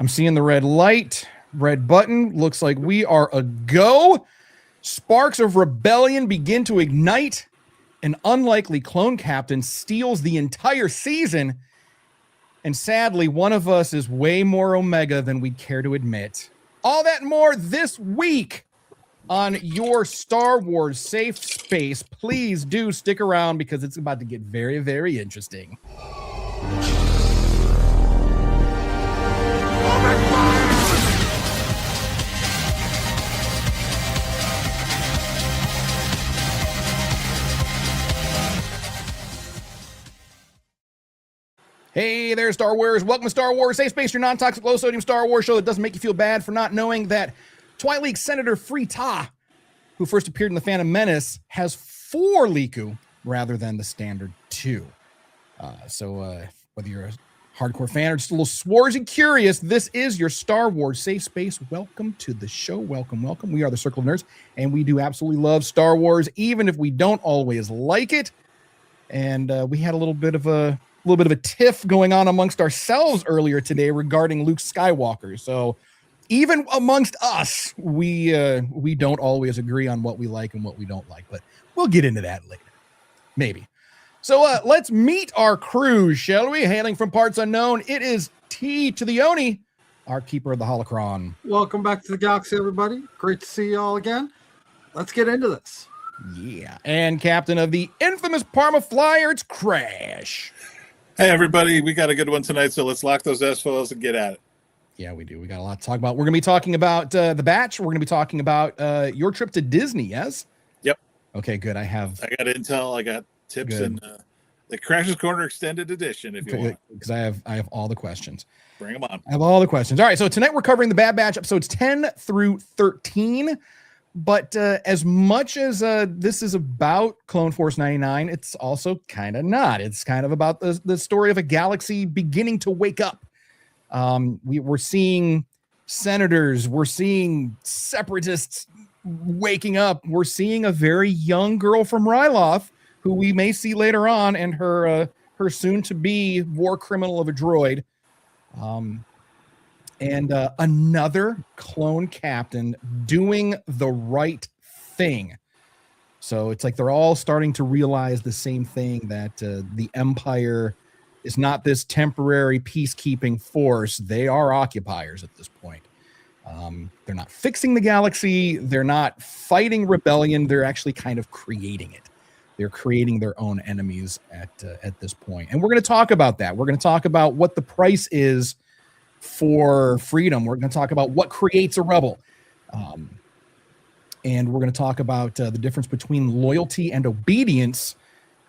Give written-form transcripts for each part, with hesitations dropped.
I'm seeing the red light, red button. Looks like we are a go. Sparks of rebellion begin to ignite. An unlikely clone captain steals the entire season. And sadly, one of us is way more Omega than we'd care to admit. All that and more this week on your Star Wars safe space. Please do stick around because it's about to get very, very interesting. Hey there, Star Wars. Welcome to Star Wars Safe Space, your non-toxic, low-sodium Star Wars show that doesn't make you feel bad for not knowing that Twi'lek Senator Free-Ta, who first appeared in The Phantom Menace, has 4 Liku rather than the standard 2. So whether you're a hardcore fan or just a little swarzy curious, this is your Star Wars Safe Space. Welcome to the show. Welcome, welcome. We are the Circle of Nerds, and we do absolutely love Star Wars, even if we don't always like it. And we had a little bit of a tiff going on amongst ourselves earlier today regarding Luke Skywalker. So even amongst us, we don't always agree on what we like and what we don't like, but we'll get into that later. Maybe. So let's meet our crew, shall we? Hailing from parts unknown, it is T to the Oni, our keeper of the holocron. Welcome back to the galaxy, everybody. Great to see you all again. Let's get into this. Yeah. And captain of the infamous Parma Flyer, it's Crash. Hey, everybody, we got a good one tonight, so let's lock those S-foils and get at it. Yeah, we do. We got a lot to talk about. We're going to be talking about The Batch. We're going to be talking about your trip to Disney, yes? Yep. Okay, good. I got intel, I got tips, good. And the Crash's Corner Extended Edition, if you want. Because I have all the questions. Bring them on. I have all the questions. All right, so tonight we're covering The Bad Batch, episodes 10 through 13. But as much as this is about Clone Force 99, it's also kind of not. It's kind of about the story of a galaxy beginning to wake up. We're seeing senators. We're seeing separatists waking up. We're seeing a very young girl from Ryloth, who we may see later on, and her soon-to-be war criminal of a droid. And another clone captain doing the right thing. So it's like they're all starting to realize the same thing, that the Empire is not this temporary peacekeeping force. They are occupiers at this point. They're not fixing the galaxy. They're not fighting rebellion. They're actually kind of creating it. They're creating their own enemies at this point. And we're going to talk about that. We're going to talk about what the price is for freedom. We're going to talk about what creates a rebel. And we're going to talk about the difference between loyalty and obedience,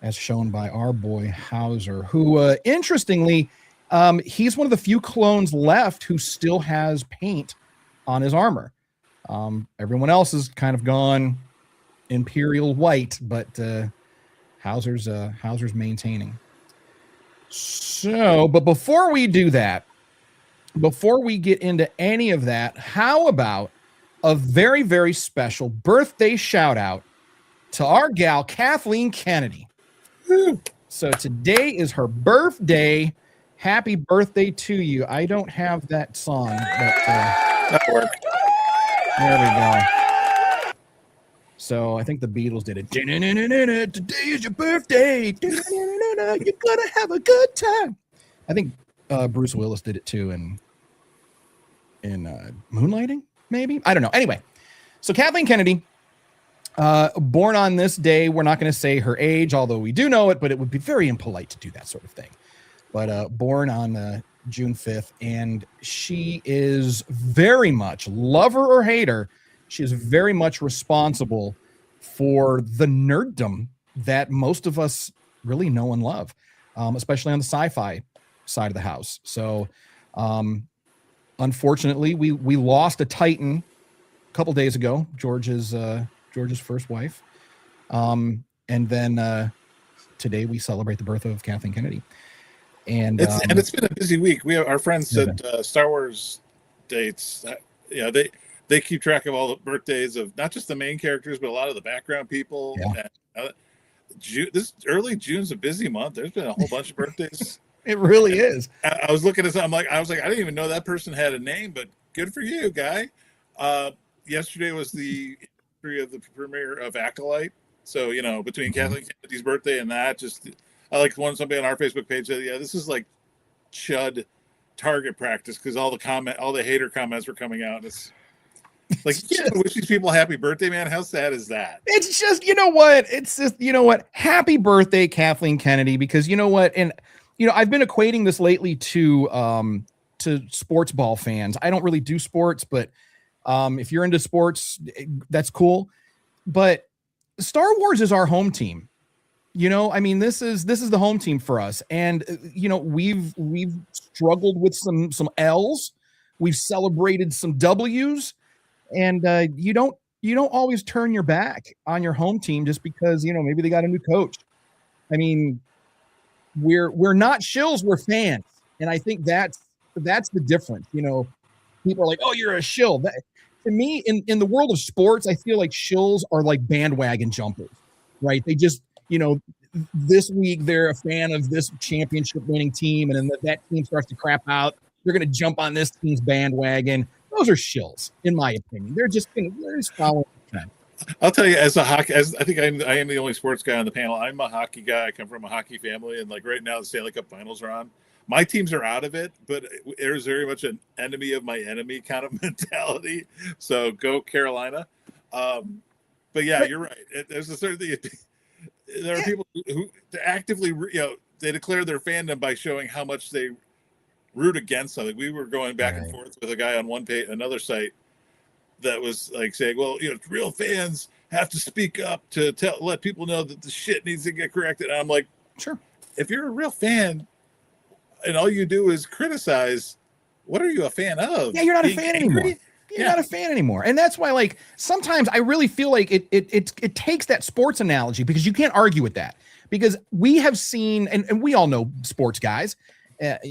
as shown by our boy Howzer, who, interestingly, he's one of the few clones left who still has paint on his armor. Everyone else has kind of gone Imperial white, but Howzer's maintaining. So, but before we do that, before we get into any of that, how about a very, very special birthday shout out to our gal, Kathleen Kennedy. So today is her birthday. Happy birthday to you. I don't have that song, but that worked. There we go. So I think the Beatles did it. Today is your birthday. You're gonna have a good time. I think Bruce Willis did it too in Moonlighting, maybe? I don't know. Anyway, so Kathleen Kennedy, born on this day. We're not going to say her age, although we do know it, but it would be very impolite to do that sort of thing. But born on June 5th, and she is very much, love her or hate her, she is very much responsible for the nerddom that most of us really know and love, especially on the sci-fi side of the house. So unfortunately, we lost a Titan a couple days ago, George's first wife. And then today we celebrate the birth of Kathleen Kennedy. And it's been a busy week. We have our friends said Star Wars dates. They keep track of all the birthdays of not just the main characters, but a lot of the background people. Yeah. This early June's a busy month. There's been a whole bunch of birthdays. It really is. I was looking at something I was like, I didn't even know that person had a name, but good for you, guy. Yesterday was the history of the premiere of Acolyte. So, between Kathleen Kennedy's birthday and that, I like somebody on our Facebook page said, yeah, this is like chud target practice because all the hater comments were coming out. And it's like, wish these people happy birthday, man. How sad is that? It's just, it's just, happy birthday, Kathleen Kennedy, because you know what? And, I've been equating this lately to sports ball fans. I don't really do sports, but if you're into sports, that's cool. But Star Wars is our home team. This is the home team for us. And, we've struggled with some L's. We've celebrated some W's. And you don't always turn your back on your home team just because, maybe they got a new coach. I mean, we're not shills, we're fans. And I think that's the difference. People are like, oh, you're a shill. To me, in the world of sports, I feel like shills are like bandwagon jumpers, right? They just, this week they're a fan of this championship winning team. And then that team starts to crap out. They're going to jump on this team's bandwagon. Those are shills, in my opinion. They're just following the trend. I'll tell you, I think I am the only sports guy on the panel. I'm a hockey guy. I come from a hockey family, and like right now, the Stanley Cup Finals are on. My teams are out of it, but there's very much an enemy of my enemy kind of mentality. So go Carolina. But yeah, you're right. There's a certain thing. There are people who actively, they declare their fandom by showing how much they root against something. We were going back and forth with a guy on one page, another site that was like saying, well, real fans have to speak up to let people know that the shit needs to get corrected. And I'm like, sure. If you're a real fan and all you do is criticize, what are you a fan of? Yeah, you're not a fan anymore. You're not a fan anymore. And that's why, like, sometimes I really feel like it takes that sports analogy, because you can't argue with that, because we have seen, and we all know sports guys, that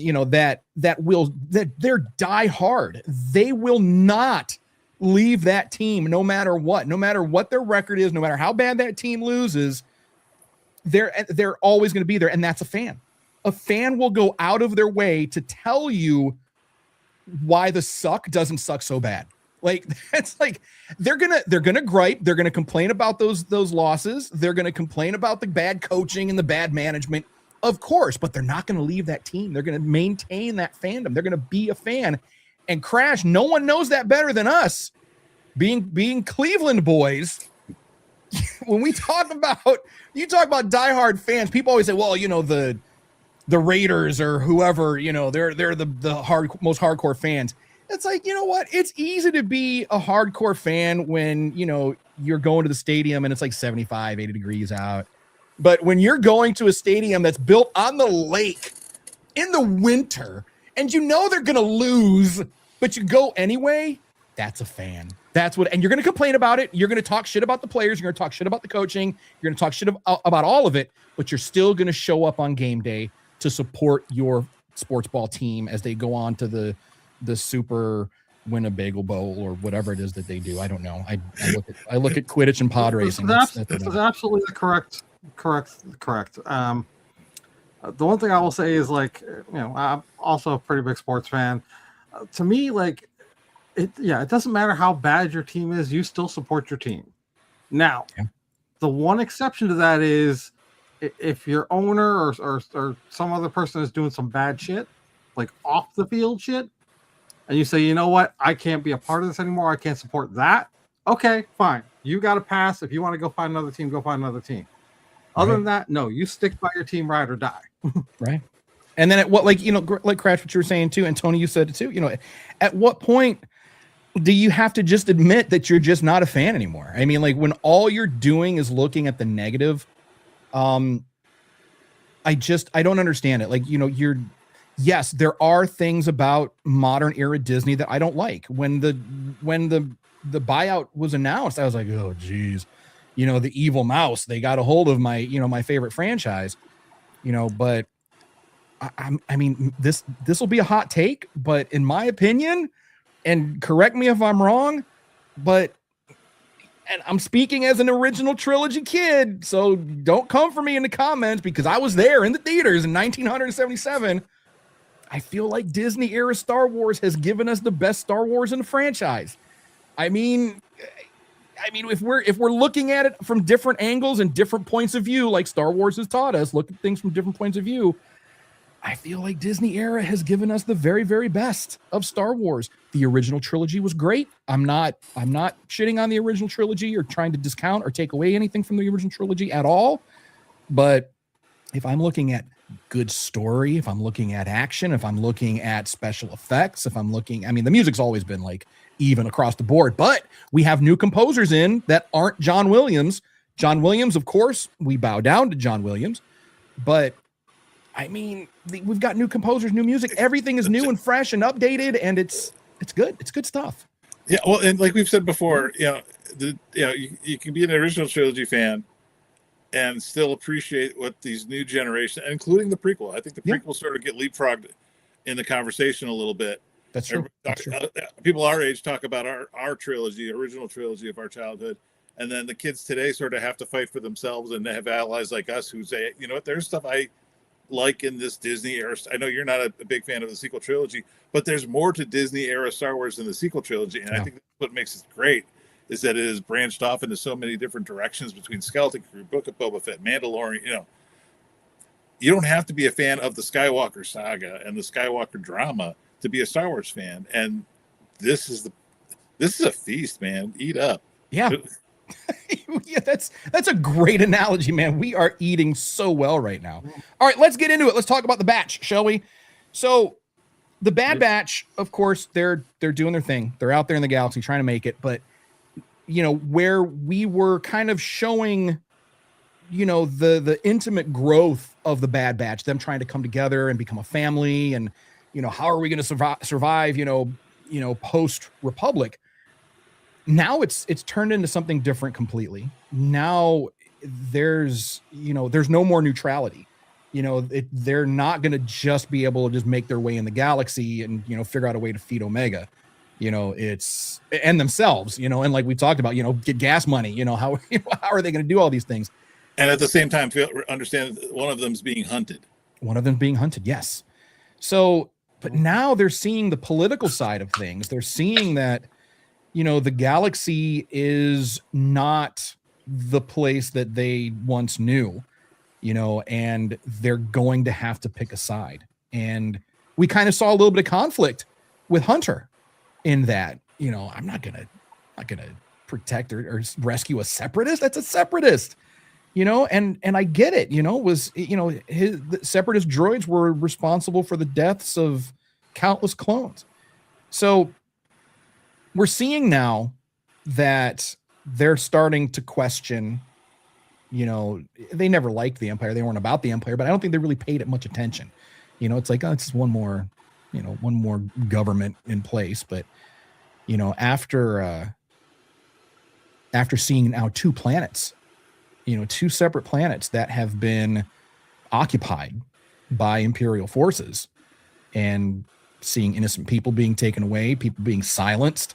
they're die hard. They will not leave that team no matter what their record is, no matter how bad that team loses. They're always going to be there. And that's a fan. A fan will go out of their way to tell you why the suck doesn't suck so bad. Like, that's like, they're gonna gripe, they're gonna complain about those losses, they're gonna complain about the bad coaching and the bad management, of course, but they're not gonna leave that team. They're gonna maintain that fandom. They're gonna be a fan. And Crash, no one knows that better than us, being Cleveland boys. When you talk about diehard fans, people always say, well, the Raiders or whoever, they're the most hardcore fans. It's like, you know what? It's easy to be a hardcore fan when, you're going to the stadium and it's like 75, 80 degrees out. But when you're going to a stadium that's built on the lake in the winter and they're going to lose, but you go anyway, that's a fan. That's what, and you're going to complain about it. You're going to talk shit about the players. You're going to talk shit about the coaching. You're going to talk shit about all of it, but you're still going to show up on game day to support your sports ball team as they go on to the Super Winnebago Bowl or whatever it is that they do. I don't know. I look at Quidditch and pod racing. This is absolutely correct. The one thing I will say is, like, I'm also a pretty big sports fan. To me, like, it doesn't matter how bad your team is, you still support your team. Now, the one exception to that is if your owner or some other person is doing some bad shit, like off the field shit, and you say, you know what, I can't be a part of this anymore, I can't support that. Okay, fine. You got to pass. If you want to go find another team, go find another team. Other than that, no, you stick by your team, ride or die. Right. And then like Crash, what you were saying too, and Tony, you said it too, at what point do you have to just admit that you're just not a fan anymore? I mean, like, when all you're doing is looking at the negative, I don't understand it. Like, yes, there are things about modern era Disney that I don't like. When the buyout was announced, I was like, oh geez, the evil mouse, they got a hold of my, my favorite franchise, but I mean, this will be a hot take, but in my opinion, and correct me if I'm wrong, but And I'm speaking as an original trilogy kid, so don't come for me in the comments because I was there in the theaters in 1977. I feel like Disney era Star Wars has given us the best Star Wars in the franchise. I mean, if we're looking at it from different angles and different points of view, like Star Wars has taught us, look at things from different points of view. I feel like Disney era has given us the very, very best of Star Wars. The original trilogy was great. I'm not shitting on the original trilogy or trying to discount or take away anything from the original trilogy at all. But if I'm looking at good story, if I'm looking at action, if I'm looking at special effects, if I'm looking, I mean, the music's always been like even across the board, but we have new composers in that aren't John Williams. John Williams, of course, we bow down to John Williams, but I mean, we've got new composers, new music. Everything is new and fresh and updated, and it's good. It's good stuff. Yeah, well, and like we've said before, you can be an original trilogy fan and still appreciate what these new generations, including the prequel. I think the prequel sort of get leapfrogged in the conversation a little bit. That's true. People our age talk about our trilogy, original trilogy of our childhood, and then the kids today sort of have to fight for themselves, and they have allies like us who say, you know what, there's stuff I like in this Disney era. I know you're not a big fan of the sequel trilogy, but there's more to Disney era Star Wars than the sequel trilogy. And I think that's what makes it great is that it has branched off into so many different directions between Skeleton Crew, Book of Boba Fett, Mandalorian. You don't have to be a fan of the Skywalker saga and the Skywalker drama to be a Star Wars fan. And this is a feast, man. Eat up. Yeah. Yeah, that's a great analogy, man. We are eating so well right now. All right, let's get into it. Let's talk about the Batch, shall we? So the Bad Batch, of course, they're doing their thing. They're out there in the galaxy trying to make it. But, where we were kind of showing, the intimate growth of the Bad Batch, them trying to come together and become a family. And, how are we going to survive, post-Republic? Now it's turned into something different completely. Now there's no more neutrality. They're not going to just be able to just make their way in the galaxy and, figure out a way to feed Omega, and themselves, and like we talked about, get gas money, how are they going to do all these things? And at the same time, understand one of them's being hunted. One of them being hunted. Yes. So, but now they're seeing the political side of things. They're seeing that, the galaxy is not the place that they once knew, and they're going to have to pick a side. And we kind of saw a little bit of conflict with Hunter in that, I'm not gonna protect or rescue a separatist. That's a separatist, and I get it, the separatist droids were responsible for the deaths of countless clones. So we're seeing now that they're starting to question, they never liked the Empire. They weren't about the Empire, but I don't think they really paid it much attention. It's like, it's just one more government in place. But, after seeing now two planets, two separate planets that have been occupied by Imperial forces and seeing innocent people being taken away, people being silenced,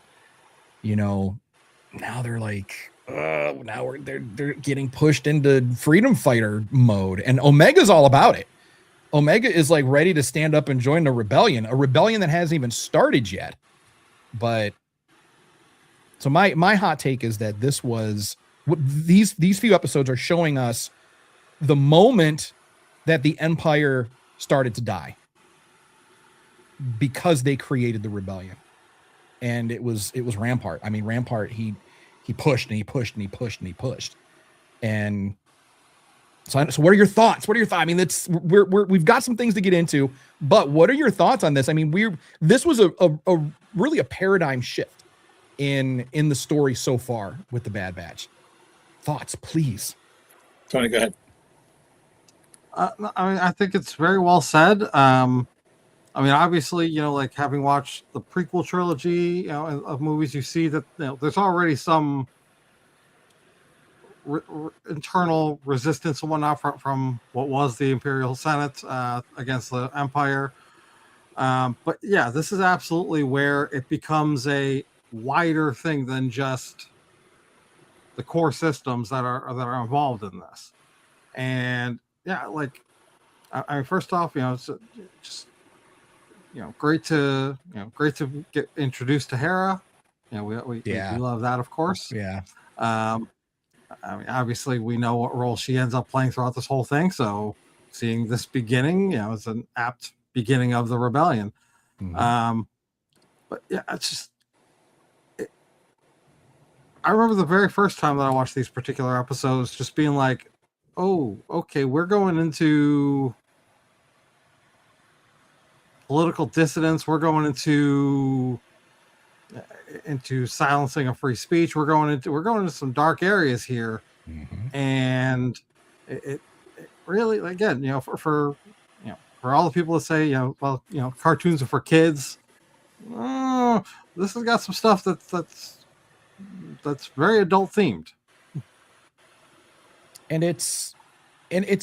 now they're like, they're getting pushed into freedom fighter mode, and Omega's all about it. Omega is like ready to stand up and join a rebellion that hasn't even started yet. But so my hot take is that this was these few episodes are showing us the moment that the Empire started to die because they created the rebellion. And it was Rampart. I mean, Rampart, he pushed and he pushed and he pushed and he pushed. And so what are your thoughts? I mean, we've got some things to get into, but what are your thoughts on this? I mean, this was a really a paradigm shift in the story so far with the Bad Batch. Thoughts, please. Tony, go ahead. I think it's very well said. Obviously, like having watched the prequel trilogy, of movies, you see that there's already some internal resistance and whatnot from what was the Imperial Senate against the Empire. But yeah, this is absolutely where it becomes a wider thing than just the core systems that are involved in this. And yeah, like I mean, first off, it's just great to get introduced to Hera. We love that, of course. Yeah. I mean, obviously, we know what role she ends up playing throughout this whole thing. So, seeing this beginning, it's an apt beginning of the rebellion. Mm-hmm. But yeah, it's just. I remember the very first time that I watched these particular episodes, just being like, "Oh, okay, we're going into political dissidence. We're going into silencing of free speech. We're going into some dark areas here." Mm-hmm. And it really, again, for all the people that say, cartoons are for kids. This has got some stuff that's very adult themed. And it's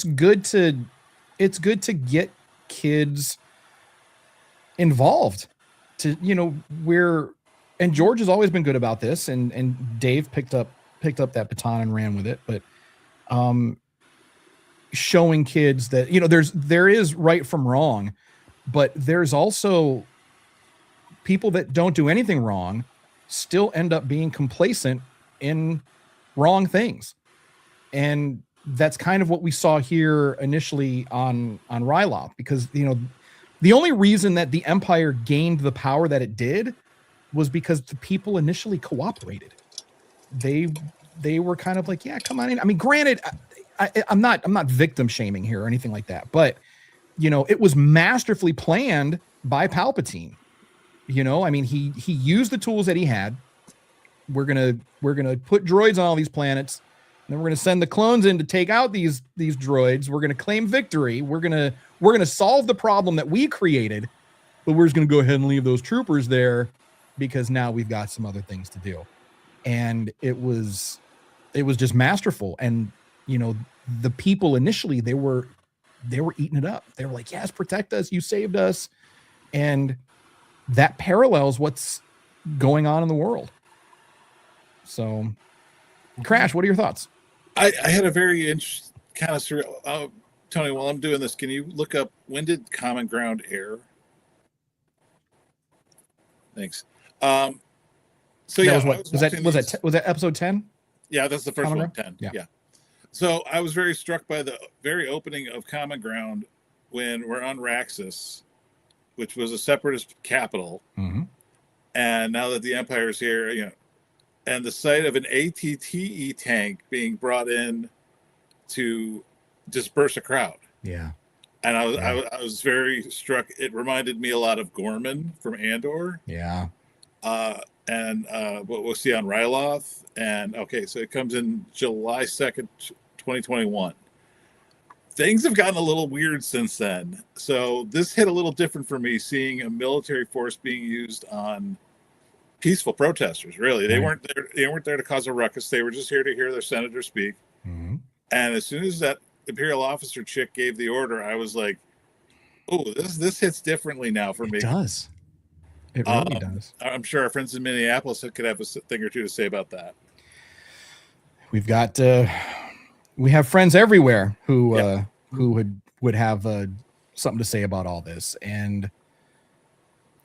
good to get kids involved. And George has always been good about this, and Dave picked up that baton and ran with it. But showing kids that there is right from wrong, but there's also people that don't do anything wrong still end up being complacent in wrong things. And that's kind of what we saw here initially on Ryloth, because the only reason that the Empire gained the power that it did was because the people initially cooperated. They were kind of like, yeah, come on in. I mean, granted, I'm not victim shaming here or anything like that, but it was masterfully planned by Palpatine. I mean, he used the tools that he had. We're gonna put droids on all these planets, and then we're gonna send the clones in to take out these droids. We're gonna claim victory. We're gonna solve the problem that we created, but we're just gonna go ahead and leave those troopers there because now we've got some other things to do. And it was just masterful. And the people initially, they were eating it up. They were like, yes, protect us, you saved us. And that parallels what's going on in the world. So, Crash, what are your thoughts? I had a very interesting kind of surreal. Tony, while I'm doing this, can you look up when did Common Ground air? Thanks. So that yeah, was that episode 10? Yeah, that's the first Common one. Ground? 10. Yeah. So I was very struck by the very opening of Common Ground when we're on Raxus, which was a separatist capital. Mm-hmm. And now that the Empire is here, and the sight of an ATTE tank being brought in to disperse a crowd. Yeah. And I was very struck. It reminded me a lot of Gorman from Andor. Yeah. And what we'll see on Ryloth. And okay, so it comes in July 2nd, 2021. Things have gotten a little weird since then. So this hit a little different for me, seeing a military force being used on peaceful protesters. Really, they weren't there. They weren't there to cause a ruckus. They were just here to hear their senator speak. Mm-hmm. And as soon as that Imperial officer chick gave the order, I was like, "Oh, this hits differently now for me." It does. It really does. I'm sure our friends in Minneapolis could have a thing or two to say about that. We've got we have friends everywhere who would have something to say about all this, and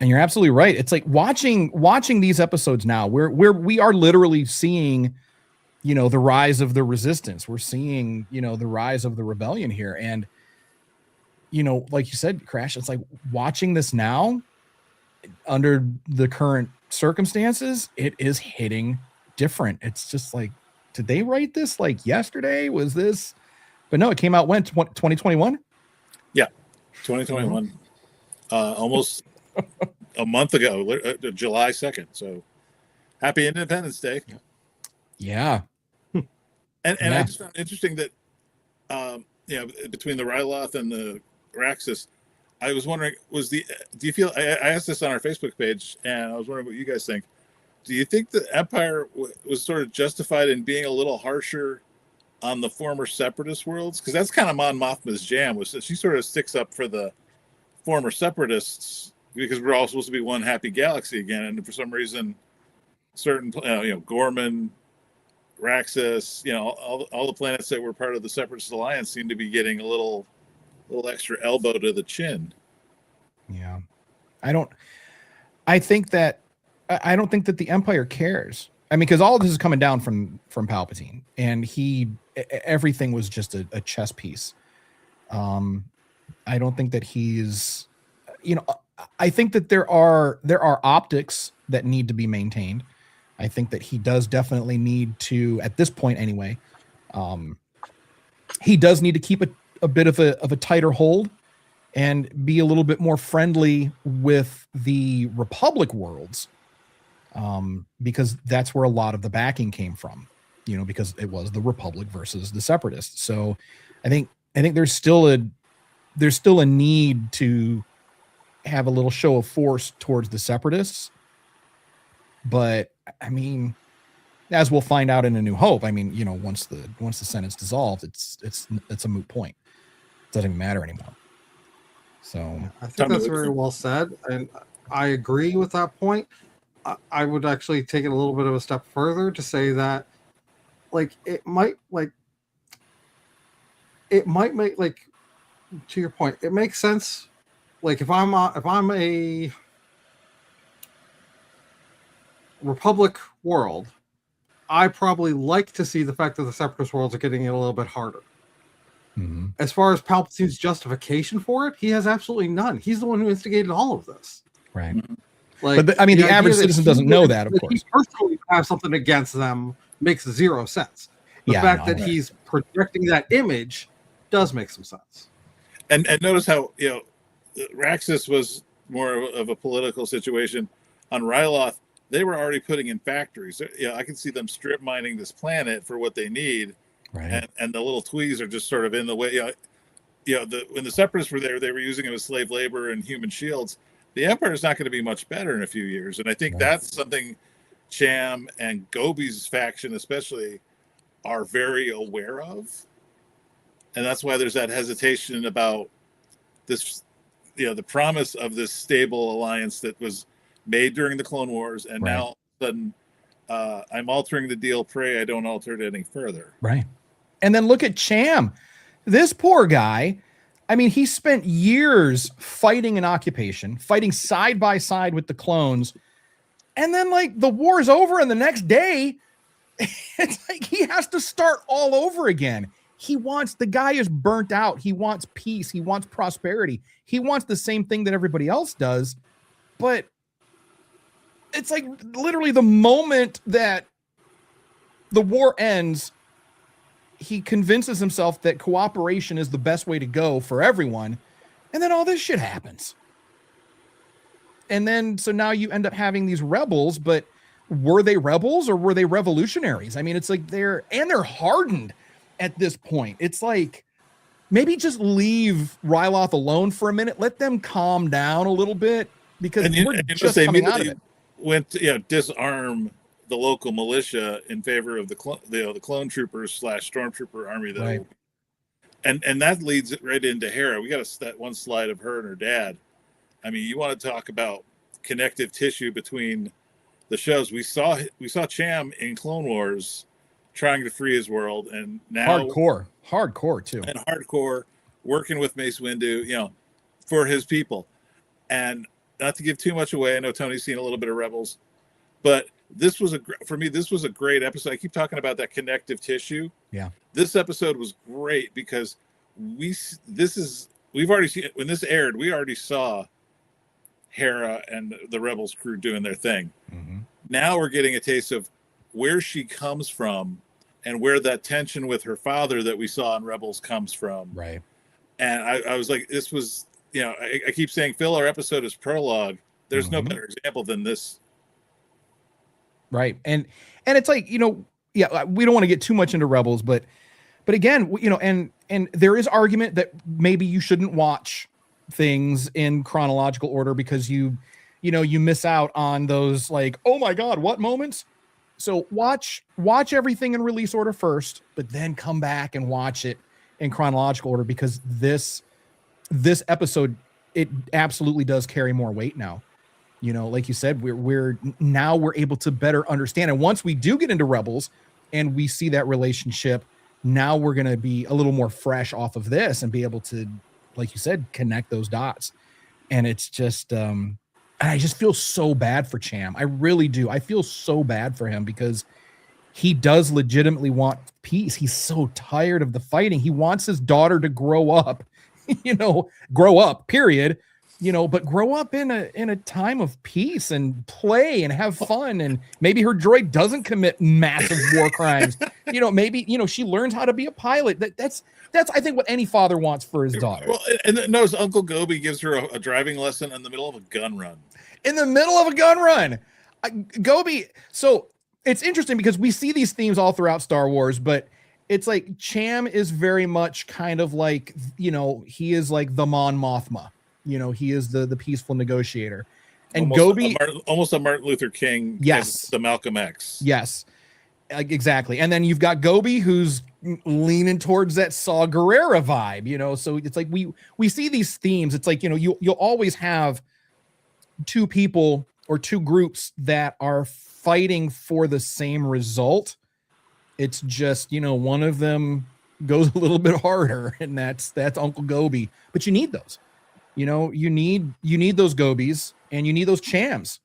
you're absolutely right. It's like watching these episodes now, we are literally seeing, the rise of the resistance. We're seeing, the rise of the rebellion here, and like you said, Crash, it's like watching this now under the current circumstances, it is hitting different. It's just like, did they write this like yesterday? Was this? But no, it came out when 2021. Yeah, 2021. Almost a month ago, July 2nd. So happy Independence Day. Yeah. And I just found it interesting that between the Ryloth and the Raxus, I was wondering, do you feel, I asked this on our Facebook page, and I was wondering what you guys think. Do you think the Empire was sort of justified in being a little harsher on the former separatist worlds? Because that's kind of Mon Mothma's jam, was that she sort of sticks up for the former separatists because we're all supposed to be one happy galaxy again. And for some reason, certain, Gorman, Raxus, all the planets that were part of the Separatist Alliance seem to be getting a little extra elbow to the chin. Yeah. I don't think that the Empire cares. I mean, because all of this is coming down from Palpatine, and everything was just a chess piece. I don't think that he's, I think that there are optics that need to be maintained. I think that he does definitely need to, at this point anyway, he does need to keep a bit of a tighter hold and be a little bit more friendly with the Republic worlds, because that's where a lot of the backing came from, because it was the Republic versus the Separatists. So I think there's still a need to have a little show of force towards the Separatists. But I mean, as we'll find out in A New Hope, I mean, once the Senate's dissolved, it's a moot point. It doesn't even matter anymore. So I think that's very well said, and I agree with that point. I would actually take it a little bit of a step further to say that, it might make, to your point, it makes sense. Like if I'm a Republic world, I probably like to see the fact that the Separatist worlds are getting it a little bit harder. mm-hmm. As far as Palpatine's justification for it, he has absolutely none. He's the one who instigated all of this. Right. Like, but the average citizen doesn't know that, of course. He personally have something against them makes zero sense. The fact that he's projecting that image does make some sense. And notice how Raxus was more of a political situation. On Ryloth, they were already putting in factories. I can see them strip mining this planet for what they need, right? And the little tweez are just sort of in the way. When the Separatists were there, they were using it as slave labor and human shields. The Empire is not going to be much better in a few years, and I think that's something Cham and Gobi's faction, especially, are very aware of, and that's why there's that hesitation about this. The promise of this stable alliance that was made during the Clone Wars, and now all of a sudden, I'm altering the deal. Pray I don't alter it any further. Right. And then look at Cham, this poor guy. I mean, he spent years fighting an occupation, fighting side by side with the clones. And then the war's over and the next day, it's like he has to start all over again. The guy is burnt out. He wants peace. He wants prosperity. He wants the same thing that everybody else does. But it's like literally the moment that the war ends, he convinces himself that cooperation is the best way to go for everyone. And then all this shit happens. And then, so now you end up having these rebels, but were they rebels or were they revolutionaries? I mean, it's like they're hardened at this point. It's like, maybe just leave Ryloth alone for a minute. Let them calm down a little bit, because we're just coming out of it. Went to disarm the local militia in favor of the clone troopers / stormtrooper army, though. Right. And that leads it right into Hera. We got that one slide of her and her dad. I mean, you want to talk about connective tissue between the shows. We saw Cham in Clone Wars trying to free his world, and now hardcore too, and hardcore working with Mace Windu, for his people. And not to give too much away, I know Tony's seen a little bit of Rebels, but this was a great episode. I keep talking about that connective tissue. Yeah, this episode was great because we've already seen, when this aired, we already saw Hera and the Rebels crew doing their thing. Mm-hmm. Now we're getting a taste of where she comes from and where that tension with her father that we saw in Rebels comes from. Right. And I was like, this was, I keep saying filler episode is prologue. There's no better example than this. Right. And it's like, we don't want to get too much into Rebels, but again, and there is argument that maybe you shouldn't watch things in chronological order because you miss out on those, like, oh my God, what moments? So watch everything in release order first, but then come back and watch it in chronological order, because this episode, it absolutely does carry more weight now. Like you said, we're able to better understand. And once we do get into Rebels, and we see that relationship. Now we're going to be a little more fresh off of this and be able to, like you said, connect those dots. And it's just, I just feel so bad for Cham. I really do. I feel so bad for him because he does legitimately want peace. He's so tired of the fighting. He wants his daughter to grow up, grow up, period. But grow up in a time of peace and play and have fun. And maybe her droid doesn't commit massive war crimes. Maybe, she learns how to be a pilot. That's I think what any father wants for his daughter. Well, and notice Uncle Gobi gives her a driving lesson in the middle of a gun run. In the middle of a gun run. Gobi. So it's interesting because we see these themes all throughout Star Wars, but it's like Cham is very much kind of like, he is like the Mon Mothma. He is the peaceful negotiator. And almost Gobi, almost a Martin Luther King. Yes. The Malcolm X. Yes, exactly. And then you've got Gobi, who's leaning towards that Saw Gerrera vibe, so it's like we see these themes. It's like, you'll always have two people or two groups that are fighting for the same result. It's just, one of them goes a little bit harder, and that's Uncle Gobi. But you need those. You need those Gobis and you need those Chams.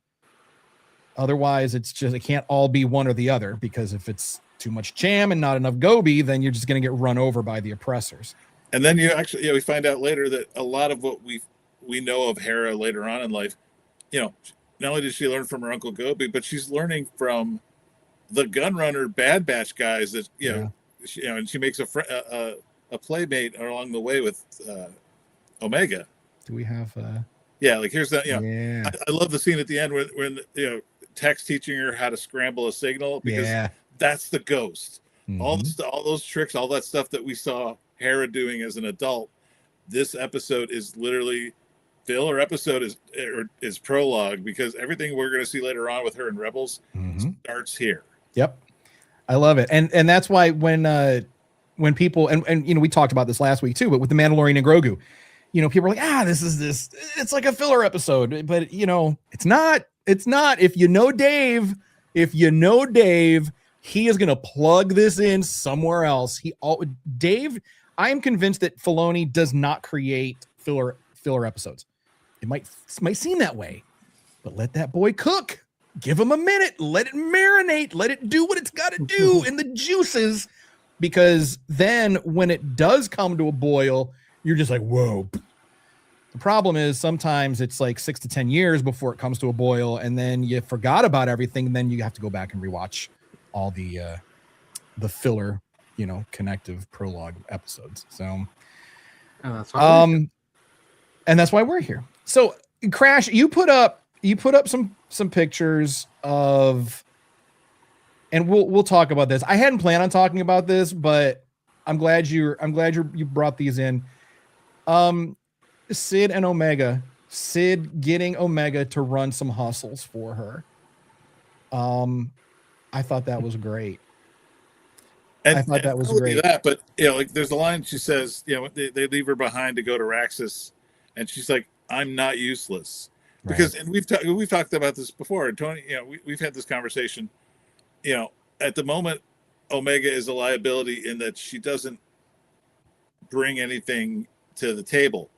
Otherwise, it can't all be one or the other, because if it's too much Cham and not enough Gobi, then you're just going to get run over by the oppressors. And then we find out later that a lot of what we know of Hera later on in life, not only did she learn from her Uncle Gobi, but she's learning from the Gunrunner Bad Batch guys that, and she makes a playmate along the way with Omega. Do we have here's that. Yeah. I love the scene at the end when Tech's teaching her how to scramble a signal, because that's the Ghost. Mm-hmm. All those tricks, all that stuff that we saw Hera doing as an adult. This episode is literally filler episode is prologue, because everything we're going to see later on with her in Rebels starts here. Yep. I love it. And that's why when people and we talked about this last week too, but with the Mandalorian and Grogu, people are like, it's like a filler episode, but it's not. If you know Dave, he is going to plug this in somewhere else. Dave, I am convinced that Filoni does not create filler episodes. It might seem that way, but let that boy cook. Give him a minute. Let it marinate. Let it do what it's got to do in the juices, because then when it does come to a boil, you're just like, whoa. The problem is sometimes it's like 6 to 10 years before it comes to a boil, and then you forgot about everything, and then you have to go back and rewatch all the filler, connective prologue episodes. So, and that's why we're here. So, Crash, you put up some pictures of, and we'll talk about this. I hadn't planned on talking about this, but I'm glad you brought these in. Sid and Omega. Sid getting Omega to run some hustles for her. I thought that was great. And I thought that was great. But there's a line she says, they leave her behind to go to Raxus, and she's like, "I'm not useless," because and we've talked about this before. And Tony, we've had this conversation. At the moment, Omega is a liability in that she doesn't bring anything to the table.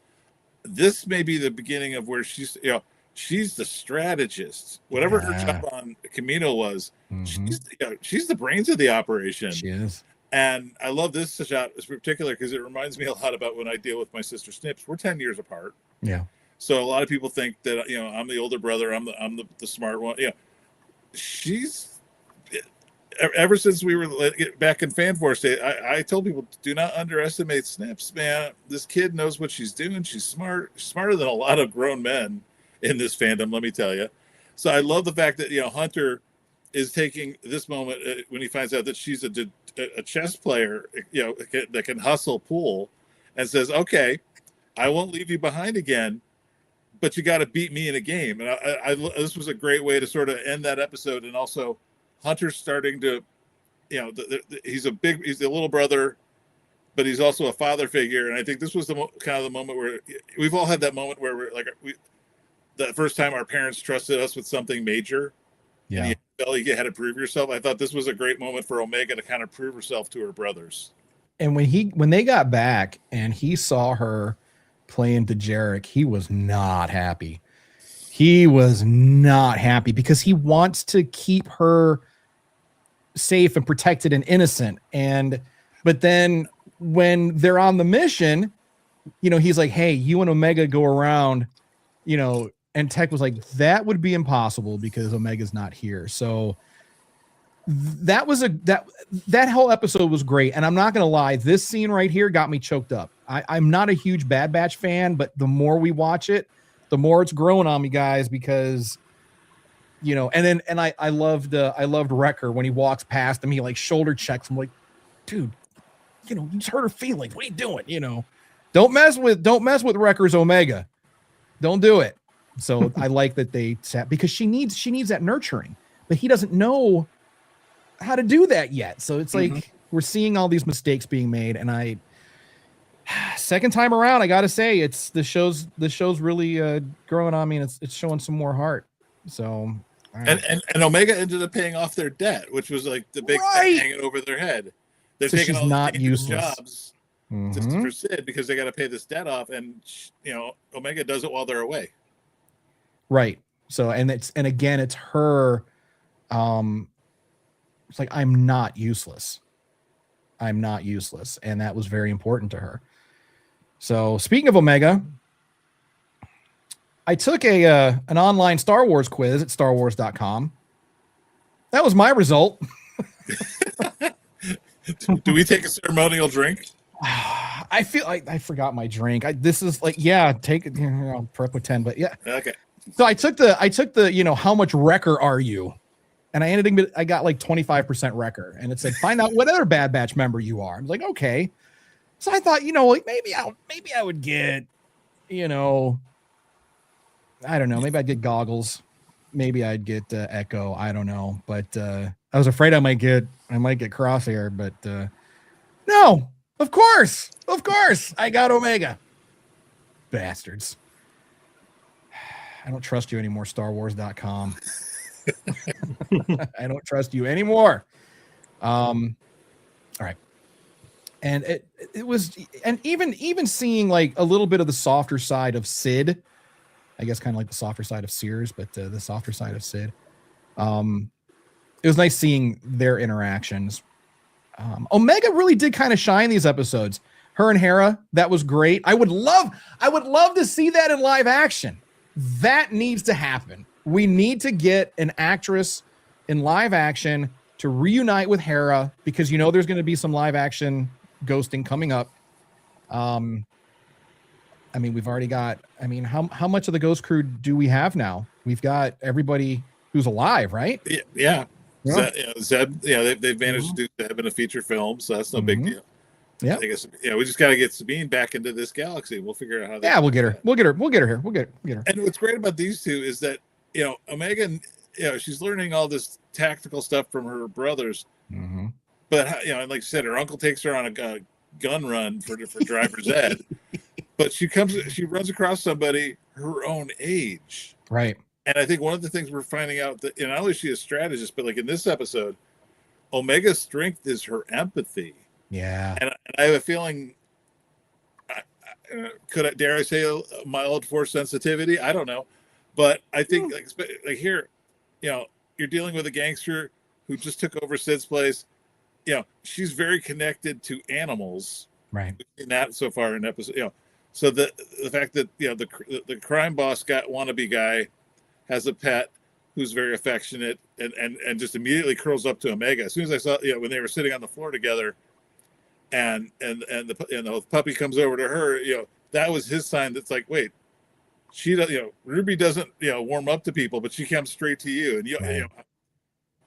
This may be the beginning of where she's the strategist. Whatever her job on Camino was, she's the brains of the operation. She is. And I love this shot in particular because it reminds me a lot about when I deal with my sister Snips. We're 10 years apart. Yeah. So a lot of people think that I'm the older brother. I'm the smart one. She's ever since we were back in Fan Force Day, I told people, do not underestimate Snips, man. This kid knows what she's doing. She's smart. She's smarter than a lot of grown men in this fandom, let me tell you. So I love the fact that Hunter is taking this moment when he finds out that she's a chess player, that can hustle pool, and says, "Okay, I won't leave you behind again, but you got to beat me in a game." And I this was a great way to sort of end that episode, and also Hunter's starting to, he's a little brother, but he's also a father figure. And I think this was kind of the moment where we've all had that moment where we're like, that first time our parents trusted us with something major. Yeah. Belly had to prove yourself. I thought this was a great moment for Omega to kind of prove herself to her brothers. And when they got back and he saw her playing Dejarik, he was not happy. He was not happy because he wants to keep her safe and protected and innocent. But then when they're on the mission, he's like, hey, you and Omega go around, and Tech was like, that would be impossible because Omega's not here. So that was that whole episode was great. And I'm not going to lie, this scene right here got me choked up. I'm not a huge Bad Batch fan, but the more we watch it, the more it's growing on me, guys, because, and I loved Wrecker when he walks past him, he like shoulder checks. I'm like, dude, you just hurt her feelings. What are you doing? Don't mess with Wrecker's Omega. Don't do it. So I like that they sat because she needs that nurturing, but he doesn't know how to do that yet. So it's like we're seeing all these mistakes being made, and second time around, I gotta say, the show's really growing on me, and it's showing some more heart. So and Omega ended up paying off their debt, which was like the big thing hanging over their head. They're so taking she's all not these useless jobs for Sid because they got to pay this debt off, and Omega does it while they're away. Right. So again, it's her. It's like, I'm not useless. I'm not useless. And that was very important to her. So speaking of Omega, I took an online Star Wars quiz at starwars.com. That was my result. Do we take a ceremonial drink? I feel like I forgot my drink. This is like, take it. I'll prep with 10, but yeah. Okay. So I took the, how much Wrecker are you? And I got like 25% Wrecker, and it said, find out what other Bad Batch member you are. I was like, okay. So I thought, maybe I would get, I don't know. Maybe I'd get Goggles. Maybe I'd get Echo. I don't know. But I was afraid I might get Crosshair, but no, of course. I got Omega. Bastards. I don't trust you anymore, StarWars.com. I don't trust you anymore. All right. And it was, and even seeing like a little bit of the softer side of Sid, I guess kind of like the softer side of Sears, but the softer side of Sid. It was nice seeing their interactions. Omega really did kind of shine these episodes. Her and Hera, that was great. I would love to see that in live action. That needs to happen. We need to get an actress in live action to reunite with Hera, because there's going to be some live action ghosting coming up. We've already got, how much of the Ghost Crew do we have now? We've got everybody who's alive, right? Yeah. Zeb, they've managed to do Zeb in a feature film, so that's no big deal. Yeah. I guess, we just got to get Sabine back into this galaxy. We'll figure out how that. Yeah, we'll get her. We'll get her here. We'll get her. And what's great about these two is that, Omega, she's learning all this tactical stuff from her brothers. Mm-hmm. But, like you said, her uncle takes her on a gun run for driver's ed. But she runs across somebody her own age. Right. And I think one of the things we're finding out that, not only is she a strategist, but like in this episode, Omega's strength is her empathy. Yeah. And I have a feeling, dare I say, mild force sensitivity? I don't know. But I think like here, you're dealing with a gangster who just took over Sid's place. She's very connected to animals. Right. We've seen that so far in episode, so the fact that, the crime boss wannabe guy has a pet who's very affectionate and just immediately curls up to Omega. As soon as I saw, when they were sitting on the floor together, and the puppy comes over to her, that was his sign. That's like, wait, she does, Ruby doesn't, warm up to people, but she comes straight to you. And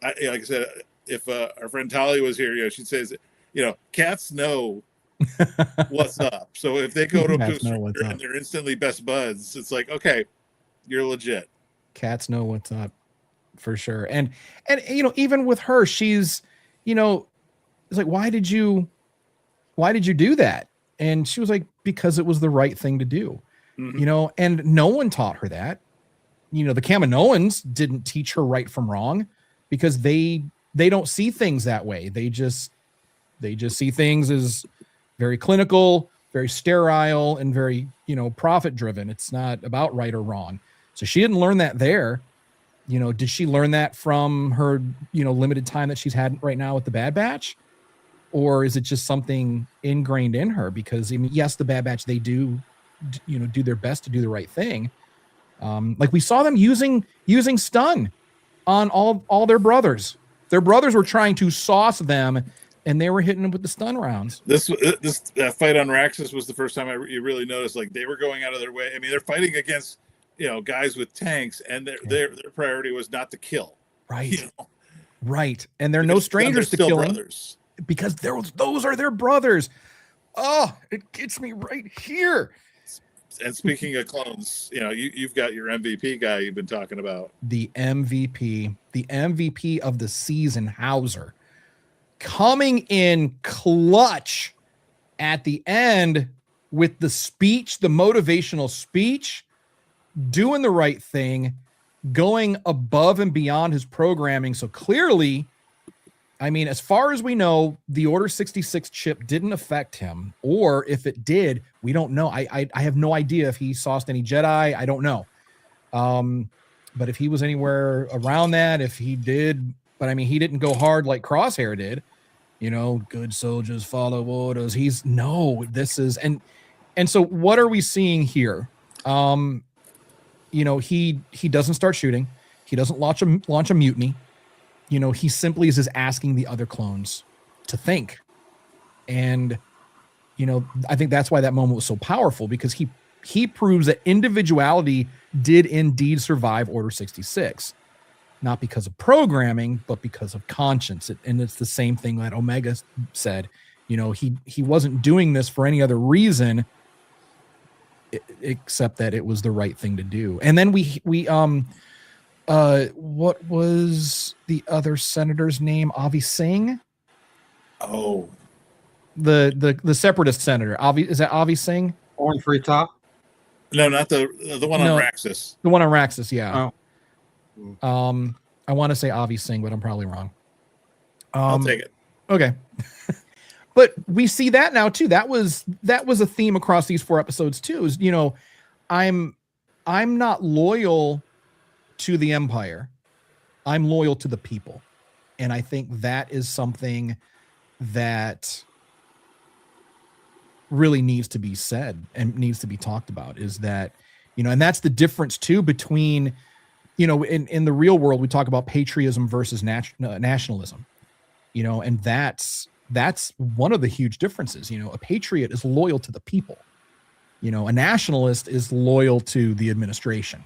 like I said, if our friend Tali was here, she'd say, cats know what's up. So if they go to a stranger and they're instantly best buds, it's like, okay, you're legit. Cats know what's up, for sure. And even with her, she's, it's like, why did you do that? And she was like, because it was the right thing to do. Mm-hmm. And no one taught her that. The Kaminoans didn't teach her right from wrong. because they don't see things that way. They just see things as very clinical, very sterile, and very, profit driven. It's not about right or wrong. So she didn't learn that there. Did she learn that from her, limited time that she's had right now with the Bad Batch? Or is it just something ingrained in her? Because yes, the Bad Batch, they do, do their best to do the right thing. Like we saw them using stun on all their brothers. Their brothers were trying to sauce them, and they were hitting them with the stun rounds. This fight on Raxus was the first time you really noticed, like, they were going out of their way. I mean, they're fighting against, guys with tanks, and their priority was not to kill. Right. Right. And they're no strangers to killing, brothers, because those are their brothers. Oh, it gets me right here. And speaking of clones, you've got your MVP guy you've been talking about. The MVP of the season, Howzer, coming in clutch at the end with the speech, the motivational speech, doing the right thing, going above and beyond his programming. So clearly, as far as we know, the Order 66 chip didn't affect him, or if it did, we don't know. I have no idea if he sauced any Jedi. I don't know. But if he was anywhere around that, if he did, but he didn't go hard like Crosshair did. Good soldiers follow orders. And so what are we seeing here? He doesn't start shooting. He doesn't launch a mutiny. He simply is just asking the other clones to think. And, I think that's why that moment was so powerful, because he proves that individuality did indeed survive Order 66, not because of programming, but because of conscience. And it's the same thing that Omega said. He wasn't doing this for any other reason except that it was the right thing to do. And then we what was the other senator's name? Avi Singh? Oh, the separatist senator. Is that Avi Singh? Orange Free Top? No, not the one on Raxus. The one on Raxus, yeah. Oh. I want to say Avi Singh, but I'm probably wrong. I'll take it. Okay. But we see that now too. That was a theme across these 4 episodes too. Is I'm not loyal to the Empire. I'm loyal to the people. And I think that is something that really needs to be said and needs to be talked about, is that, and that's the difference too between, in the real world, we talk about patriotism versus nationalism, and that's one of the huge differences. A patriot is loyal to the people. A nationalist is loyal to the administration.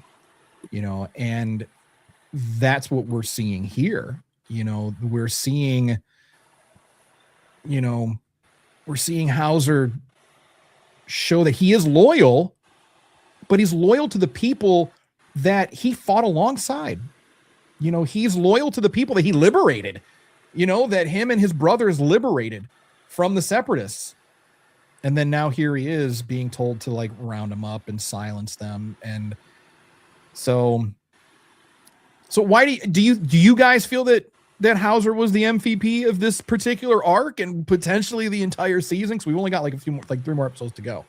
And that's what we're seeing here. We're seeing Howzer show that he is loyal, but he's loyal to the people that he fought alongside. He's loyal to the people that he liberated, that him and his brothers liberated from the separatists. And then now here he is being told to round them up and silence them. And so why do you guys feel that Howzer was the MVP of this particular arc and potentially the entire season? Because we've only got 3 more episodes to go.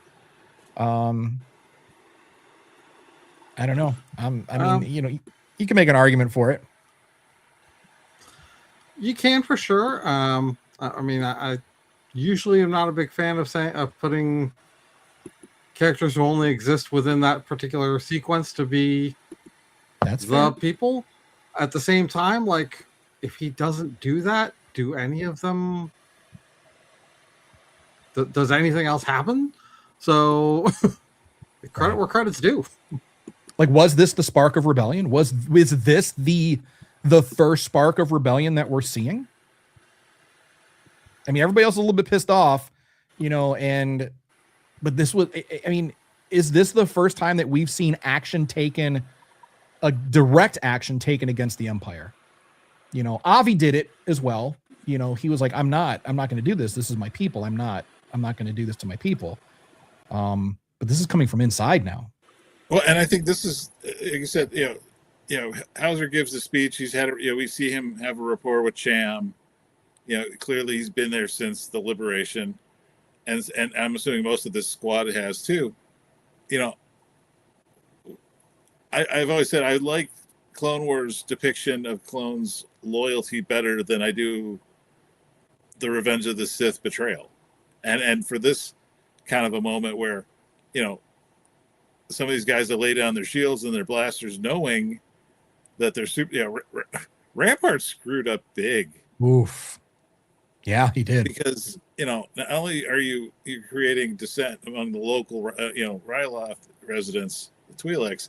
I don't know. You can make an argument for it. You can, for sure. I usually am not a big fan of putting characters who only exist within that particular sequence to be fair. People. At the same time, if he doesn't do that, do any of them? Does anything else happen? So, credit where credit's due. Was this the spark of rebellion? Was this the first spark of rebellion that we're seeing? Everybody else is a little bit pissed off, but this was, is this the first time that we've seen a direct action taken against the Empire? Avi did it as well. He was like, I'm not going to do this. This is my people. I'm not going to do this to my people. But this is coming from inside now. Well, and I think this is, like you said, Howzer gives the speech. He's had, we see him have a rapport with Cham. Clearly he's been there since the liberation, and I'm assuming most of this squad has too. I've always said I like Clone Wars depiction of clones' loyalty better than I do the Revenge of the Sith betrayal, and for this kind of a moment where, some of these guys that lay down their shields and their blasters, knowing that they're super. Rampart screwed up big. Oof. Yeah, he did. Because not only are you creating dissent among the local Ryloth residents, the Twi'leks,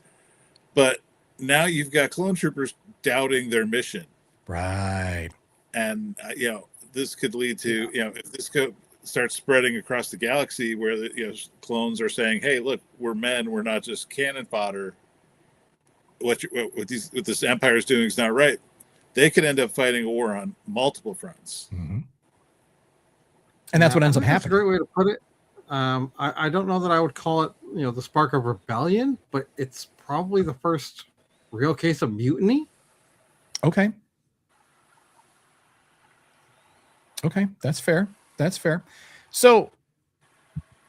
but now you've got clone troopers doubting their mission. Right. And this could lead to if this starts spreading across the galaxy, where the clones are saying, "Hey, look, we're men. We're not just cannon fodder. What this Empire is doing is not right." They could end up fighting a war on multiple fronts. Mm-hmm. And that's what ends up happening. That's a great way to put it. I don't know that I would call it, the spark of rebellion, but it's probably the first real case of mutiny. Okay. That's fair. So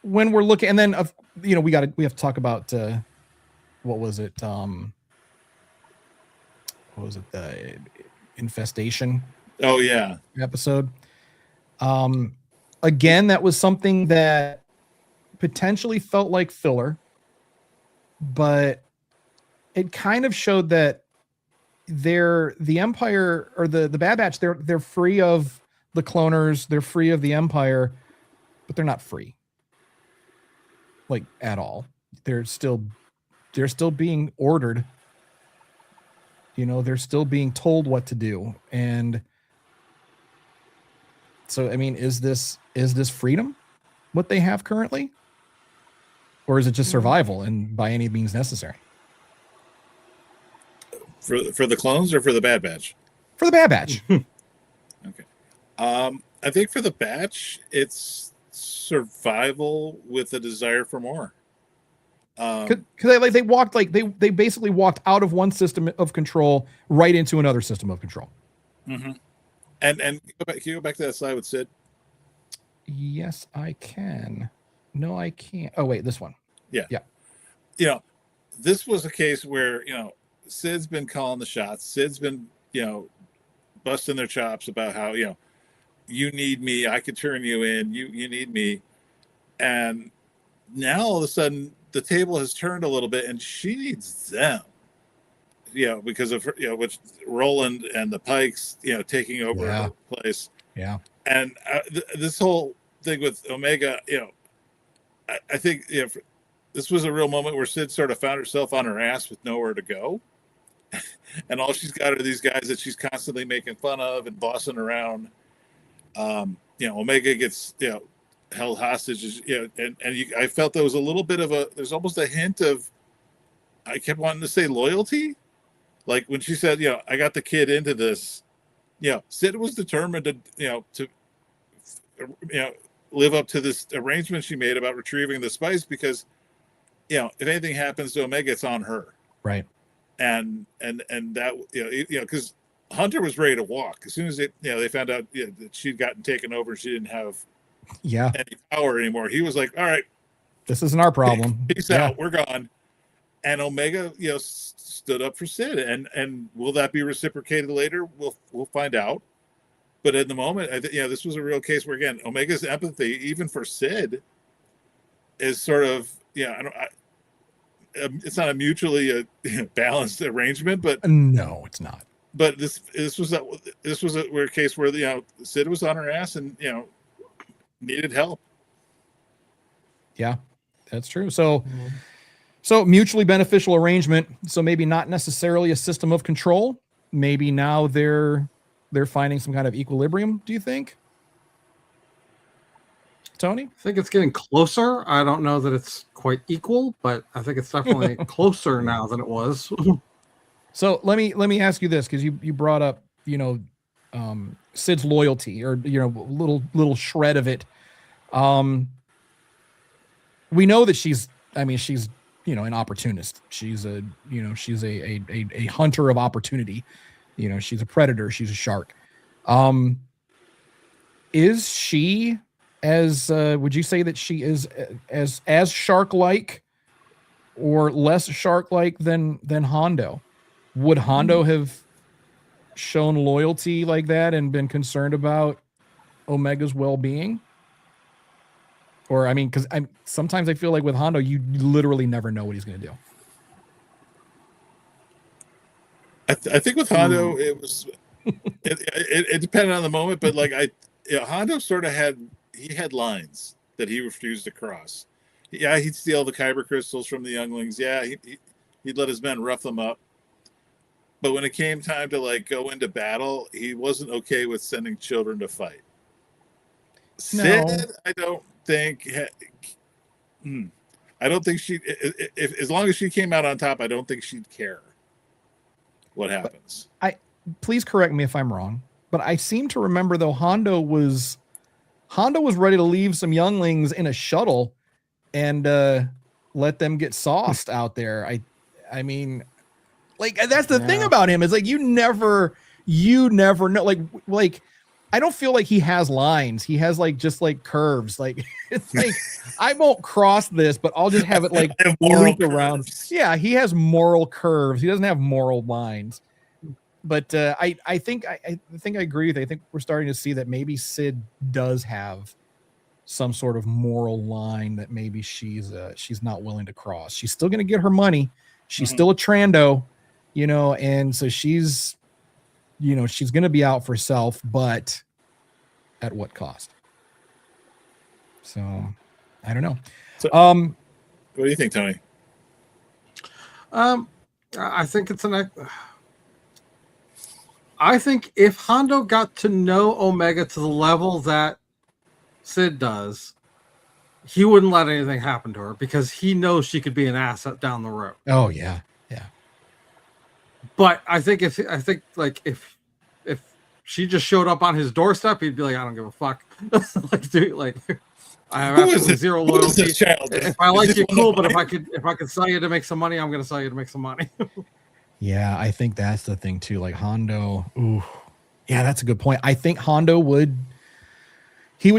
when we're looking, and then we have to talk about what was it? The infestation? Oh yeah, episode. Again, that was something that potentially felt like filler, but it kind of showed that the Empire, or the Bad Batch, they're free of the cloners, they're free of the Empire, but they're not free, like, at all. They're still being ordered. They're still being told what to do. And so, I mean, is this freedom, what they have currently? Or is it just survival and by any means necessary? For the clones or for the Bad Batch? For the Bad Batch. Okay. I think for the Batch, it's survival with a desire for more. Because they walked, they basically walked out of one system of control right into another system of control. Mm-hmm. And can you go back to that slide with Sid? Yes, I can. No, I can't. Oh wait, this one. Yeah. This was a case where Sid's been calling the shots. Sid's been busting their chops about how you need me, I could turn you in, you need me. And now all of a sudden the table has turned a little bit and she needs them. Because of which Roland and the Pikes, taking over her place. Yeah. And this whole thing with Omega, I think this was a real moment where Sid sort of found herself on her ass with nowhere to go. And all she's got are these guys that she's constantly making fun of and bossing around. Omega gets, held hostage, I felt there was a little bit of there's almost a hint of, I kept wanting to say loyalty. Like when she said, I got the kid into this, Sid was determined to live up to this arrangement she made about retrieving the spice, because, if anything happens to Omega, it's on her. Right. And that, because Hunter was ready to walk as soon as they found out that she'd gotten taken over and she didn't have any power anymore. He was like, all right, this isn't our problem. Peace out. We're gone. And Omega, stood up for Sid, and will that be reciprocated later? We'll find out. But at the moment, this was a real case where, again, Omega's empathy, even for Sid, is sort of it's not a mutually balanced arrangement, but no, it's not. But this was a case where Sid was on her ass and needed help. Yeah, that's true. So. Mm-hmm. So mutually beneficial arrangement. So maybe not necessarily a system of control. Maybe now they're finding some kind of equilibrium. Do you think, Tony? I think it's getting closer. I don't know that it's quite equal, but I think it's definitely closer now than it was. So let me ask you this, because you brought up Sid's loyalty, or little shred of it. We know that she's an opportunist. She's a hunter of opportunity. She's a predator. She's a shark. Is she would you say that she is as shark-like or less shark-like than Hondo? Would Hondo have shown loyalty like that and been concerned about Omega's well-being? Or, I mean, because sometimes I feel like with Hondo, you literally never know what he's going to do. I think with Hondo, it was it depended on the moment, but like Hondo sort of had lines that he refused to cross. Yeah, he'd steal the kyber crystals from the younglings. Yeah, he'd let his men rough them up. But when it came time to like go into battle, he wasn't okay with sending children to fight. Sid, I don't think she. If as long as she came out on top, I don't think she'd care what happens. Please correct me if I'm wrong, but I seem to remember though Hondo was ready to leave some younglings in a shuttle and let them get sauced out there. I mean, like that's the thing about him is like you never know. Like I don't feel like he has lines. He has like just like curves. Like it's like I won't cross this, but I'll just have it like loop around. Yeah, he has moral curves. He doesn't have moral lines. But I think I agree with you. I think we're starting to see that maybe Sid does have some sort of moral line that maybe she's not willing to cross. She's still going to get her money. She's still a Trando, and so she's going to be out for self, but at what cost? So I don't know. So, what do you think, Tony? I think it's I think if Hondo got to know Omega to the level that Sid does, he wouldn't let anything happen to her because he knows she could be an asset down the road. Oh yeah, yeah. But I think if she just showed up on his doorstep, he'd be like, I don't give a fuck. Like, dude, like I have absolutely zero loyalty. If I like you, cool. But if I could sell you to make some money, I'm going to sell you to make some money. Yeah, I think that's the thing too. Like Hondo, ooh, yeah, that's a good point. I think Hondo would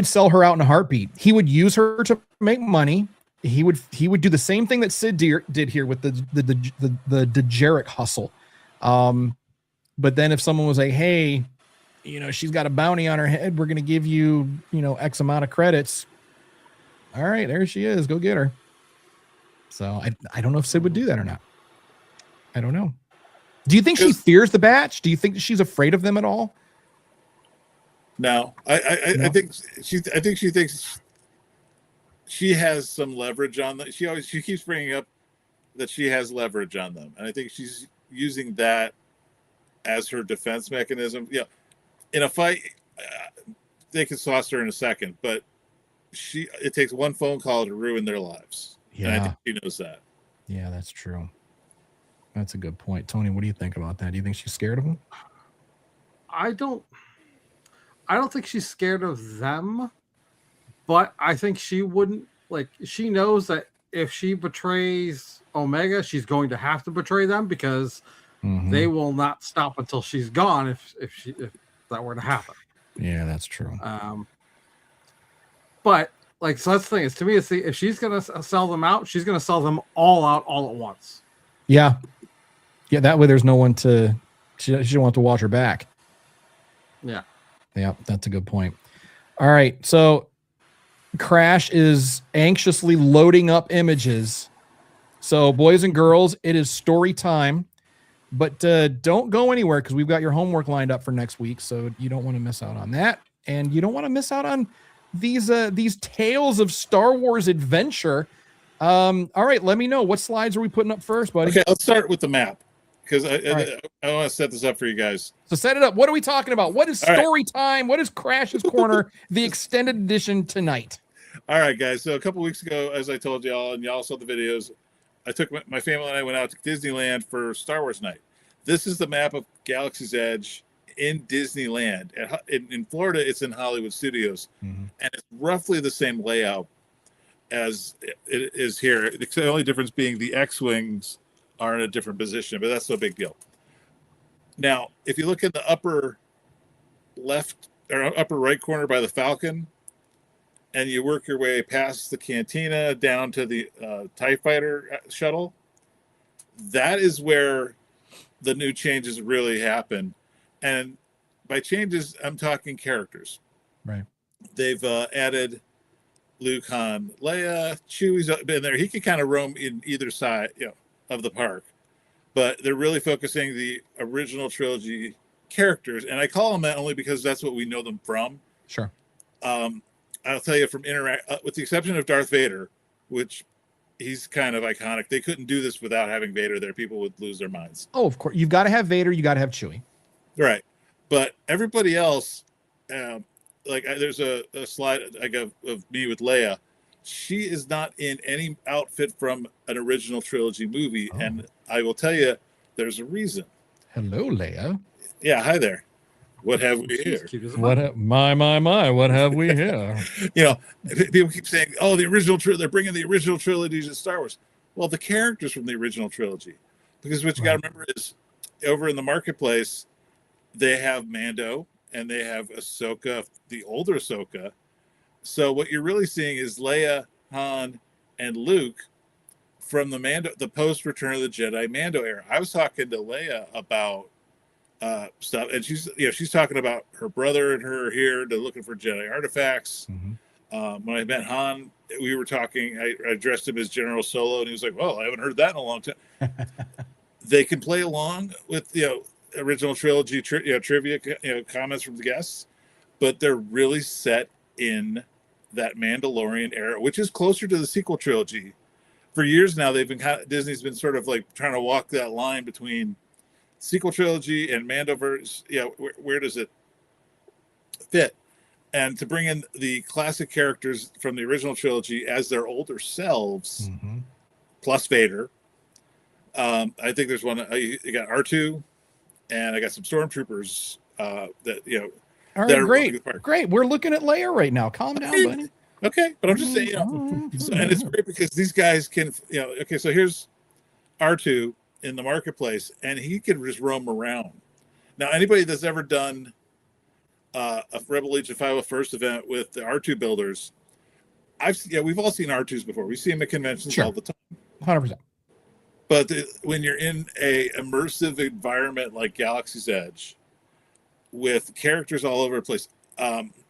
sell her out in a heartbeat. He would use her to make money. He would do the same thing that Sid did here with the degenerate hustle. But then if someone was like, hey, she's got a bounty on her head, we're going to give you, X amount of credits. All right, there she is. Go get her. So I don't know if Sid would do that or not. I don't know. Do you think she fears the Batch? Do you think she's afraid of them at all? No, I think she thinks she has some leverage on them. She keeps bringing up that she has leverage on them, and I think she's using that as her defense mechanism. Yeah, in a fight, they can sauce her in a second, but it takes one phone call to ruin their lives. Yeah, and I think she knows that. Yeah, that's true. That's a good point. Tony, what do you think about that? Do you think she's scared of him? I don't think she's scared of them, but I think she wouldn't she knows that if she betrays Omega, she's going to have to betray them because they will not stop until she's gone if that were to happen. Yeah, that's true. But so that's the thing is to me, if she's going to sell them out, she's going to sell them all out all at once. Yeah. Yeah, that way there's no one she don't want to watch her back. Yeah. Yeah, that's a good point. All right, so Crash is anxiously loading up images. So boys and girls, it is story time. But don't go anywhere because we've got your homework lined up for next week, so you don't want to miss out on that. And you don't want to miss out on these tales of Star Wars adventure. All right, let me know. What slides are we putting up first, buddy? Okay, let's start with the map because I want to set this up for you guys. So set it up. What are we talking about? What is story time? What is Crash's Corner, the extended edition tonight? All right, guys. So a couple weeks ago, as I told y'all, and y'all saw the videos, I took my family and I went out to Disneyland for Star Wars night. This is the map of Galaxy's Edge in Disneyland. In Florida, it's in Hollywood Studios, and it's roughly the same layout. as it is here. The only difference being the X-wings are in a different position, but that's no big deal. Now, if you look at the upper left or upper right corner by the Falcon, and you work your way past the cantina down to the TIE Fighter shuttle, that is where the new changes really happen. And by changes, I'm talking characters. Right. They've added Luke, Han, Leia, Chewie's been there. He can kind of roam in either side, of the park, but they're really focusing the original trilogy characters, and I call them that only because that's what we know them from. Sure. I'll tell you from with the exception of Darth Vader, which he's kind of iconic. They couldn't do this without having Vader there. People would lose their minds. Oh, of course. You've got to have Vader. You got to have Chewie. Right. But everybody else, there's a slide of me with Leia. She is not in any outfit from an original trilogy movie. Oh. And I will tell you, there's a reason. Hello, Leia. Yeah. Hi there. What have we here? My, what have we here? People keep saying, oh, the original trilogy, they're bringing the original trilogy to Star Wars. Well, the characters from the original trilogy. Because what you got to remember is over in the marketplace, they have Mando and they have Ahsoka, the older Ahsoka. So what you're really seeing is Leia, Han, and Luke from the post Return of the Jedi Mando era. I was talking to Leia about stuff, and she's talking about her brother and her here. They're looking for Jedi artifacts. Mm-hmm. When I met Han, we were talking. I addressed him as General Solo, and he was like, "Well, I haven't heard that in a long time." They can play along with original trilogy trivia comments from the guests, but they're really set in that Mandalorian era, which is closer to the sequel trilogy. For years now, Disney's been sort of like trying to walk that line between sequel trilogy and Mandoverse. Where does it fit? And to bring in the classic characters from the original trilogy as their older selves, mm-hmm. plus Vader. I think there's one. You got R2, and I got some stormtroopers that All right, great. We're looking at Leia right now. Calm down, buddy. Okay, but I'm just saying, and it's great because these guys can, okay, so here's R2 in the marketplace, and he can just roam around. Now, anybody that's ever done a Rebel Legion 501st event with the R2 builders, we've all seen R2s before. We see them at conventions all the time. 100%. But when you're in a immersive environment like Galaxy's Edge, with characters all over the place,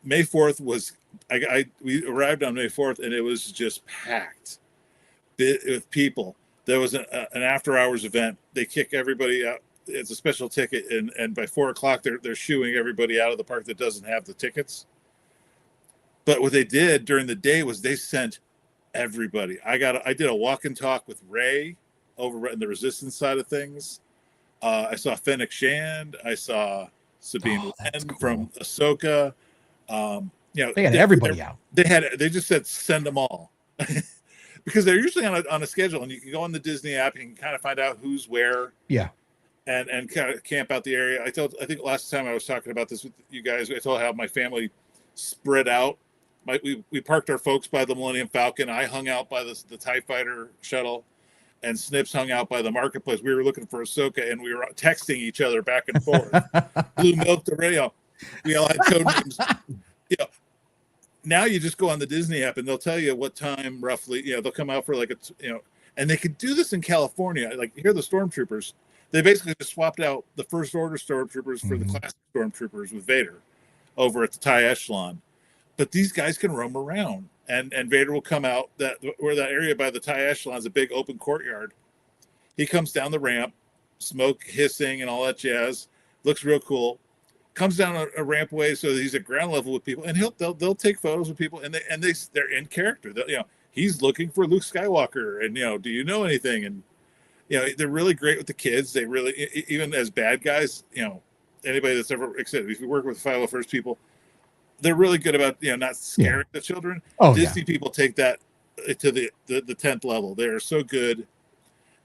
May 4th was. We arrived on May 4th, and it was just packed with people. There was an after-hours event. They kick everybody out. It's a special ticket, and by 4:00, they're shooing everybody out of the park that doesn't have the tickets. But what they did during the day was they sent everybody. I did a walk and talk with Rey over in the Resistance side of things. I saw Fennec Shand. I saw Sabine Wren from Ahsoka. They had everybody out. They just said send them all because they're usually on a schedule, and you can go on the Disney app and you can kind of find out who's where. Yeah. And kind of camp out the area. I think last time I was talking about this with you guys, I told how my family spread out. We parked our folks by the Millennium Falcon. I hung out by the TIE Fighter shuttle, and Snips hung out by the marketplace. We were looking for Ahsoka, and we were texting each other back and forth. Blue Milk the radio. We all had code names. Now you just go on the Disney app, and they'll tell you what time roughly. They'll come out for and they could do this in California. Like here, the stormtroopers. They basically just swapped out the First Order stormtroopers for the classic stormtroopers with Vader over at the TIE Echelon. But these guys can roam around, and Vader will come out where that area by the TIE Echelon is a big open courtyard. He comes down the ramp, smoke hissing and all that jazz. Looks real cool. Comes down a rampway so that he's at ground level with people, and they'll take photos with people, and they're in character. He's looking for Luke Skywalker, and do you know anything? And they're really great with the kids. They really, even as bad guys, anybody that's ever excited, if you work with 501st people, they're really good about, not scaring the children. Disney people take that to the 10th level. They're so good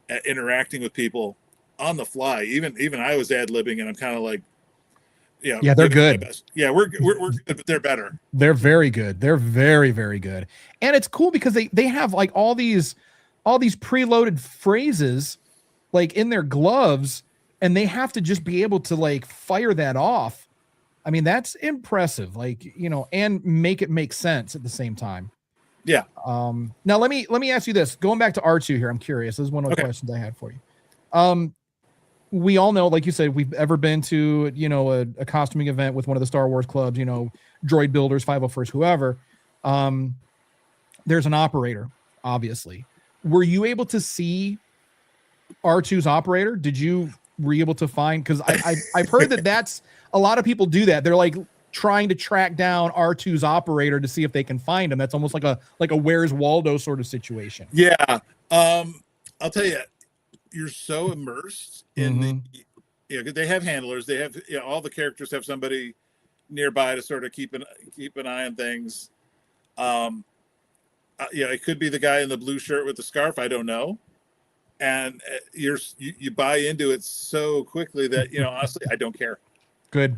at interacting with people on the fly. Even I was ad-libbing, and I'm kind of like, Yeah, they're good. Best. Yeah, we're good, but they're better. They're very good. They're very, very good. And it's cool because they have like all these preloaded phrases like in their gloves, and they have to just be able to like fire that off. I mean, that's impressive. Like, and make it make sense at the same time. Yeah. Now let me ask you this. Going back to R2 here, I'm curious. This is one of the questions I had for you. We all know, like you said, we've ever been to, a costuming event with one of the Star Wars clubs, droid builders, 501st, whoever. There's an operator, obviously. Were you able to see R2's operator? Were you able to find, because I've heard that's a lot of people do that. They're like trying to track down R2's operator to see if they can find him. That's almost like a Where's Waldo sort of situation. Yeah. I'll tell you, you're so immersed in they have handlers. They have, all the characters have somebody nearby to sort of keep an eye on things. It could be the guy in the blue shirt with the scarf. I don't know. And you buy into it so quickly that, honestly, I don't care. Good.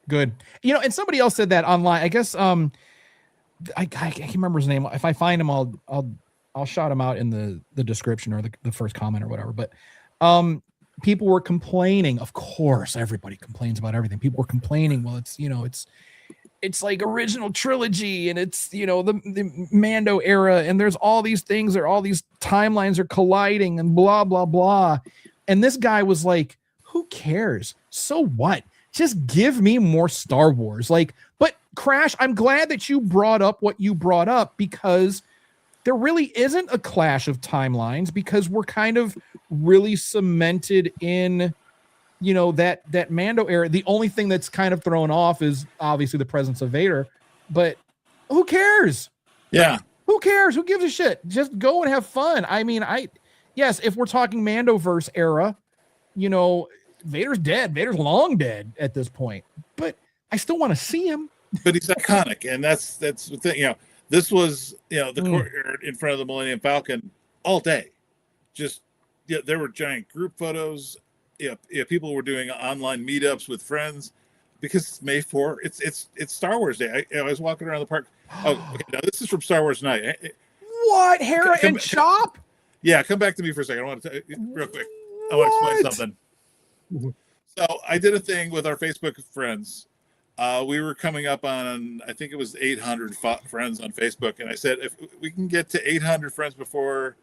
And somebody else said that online. I guess I can't remember his name. If I find him, I'll shout him out in the description or the first comment or whatever. But people were complaining. Of course, everybody complains about everything. People were complaining. Well, it's like original trilogy, and it's the Mando era, and there's all these things, or all these timelines are colliding, and blah blah blah. And this guy was like, "Who cares? So what? Just give me more Star Wars." Like, but Crash, I'm glad that you brought up what you brought up, because there really isn't a clash of timelines, because we're kind of really cemented in, that Mando era. The only thing that's kind of thrown off is obviously the presence of Vader, but who cares? Yeah. Who cares? Who gives a shit? Just go and have fun. I mean, yes, if we're talking Mandoverse era, Vader's dead. Vader's long dead at this point, but I still want to see him. But he's iconic, and that's the thing. This was the courtyard in front of the Millennium Falcon all day. Just there were giant group photos. People were doing online meetups with friends, because it's May 4th. It's Star Wars Day. I was walking around the park. Oh, okay. Now this is from Star Wars Night. What, Hera and Chop? Yeah, come back to me for a second. I want to real quick. I want to explain something. So I did a thing with our Facebook friends. We were coming up on, I think it was 800 friends on Facebook, and I said, if we can get to 800 friends before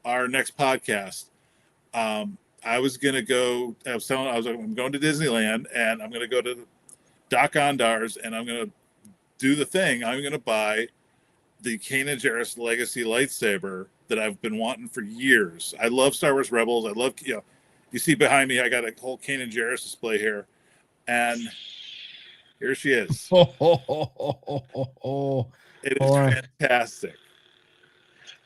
our next podcast, I was gonna go. I'm going to Disneyland, and I'm gonna go to Doc Ondar's, and I'm gonna do the thing. I'm gonna buy the Kanan Jarrus Legacy lightsaber that I've been wanting for years. I love Star Wars Rebels. I love, you see behind me, I got a whole Kanan Jarrus display here, and here she is. It is fantastic.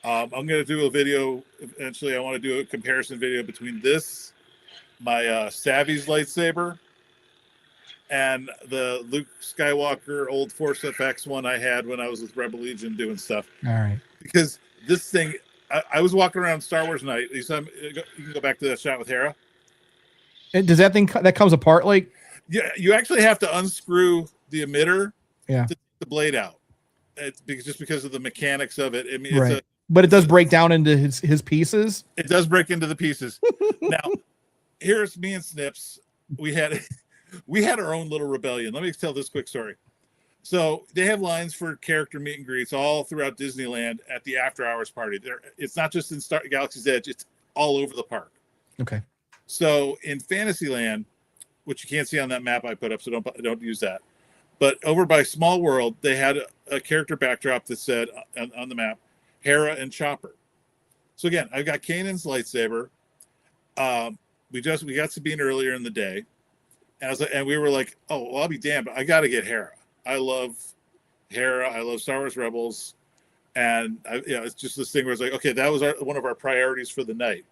I'm going to do a video eventually. I want to do a comparison video between this, my Savvy's lightsaber, and the Luke Skywalker old Force FX one I had when I was with Rebel Legion doing stuff. All right. Because this thing, I was walking around Star Wars Night. You can go back to that shot with Hera. And does that thing that comes apart like? Yeah, you actually have to unscrew the emitter to take the blade out. It's because of the mechanics of it. I mean, right. But it does break down into his pieces. It does break into the pieces. Now, here's me and Snips. We had our own little rebellion. Let me tell this quick story. So they have lines for character meet and greets all throughout Disneyland at the after hours party. It's not just in Galaxy's Edge. It's all over the park. Okay. So in Fantasyland, which you can't see on that map I put up, so don't use that. But over by Small World, they had a character backdrop that said on the map, Hera and Chopper. So again, I've got Kanan's lightsaber. We got Sabine earlier in the day, and we were like, oh, well, I'll be damned, but I got to get Hera. I love Hera. I love Star Wars Rebels, and it's just this thing where it's like, okay, that was one of our priorities for the night.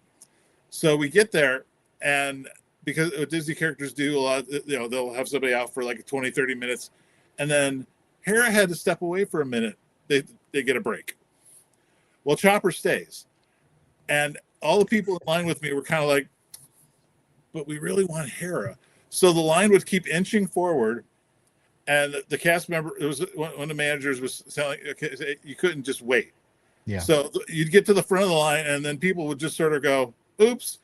So we get there, and because Disney characters do a lot, they'll have somebody out for like 20, 30 minutes, and then Hera had to step away for a minute. They get a break. Well, Chopper stays. And all the people in line with me were kind of like, but we really want Hera. So the line would keep inching forward, and the cast member, it was one of the managers was telling, okay, you couldn't just wait. Yeah. So you'd get to the front of the line, and then people would just sort of go, oops,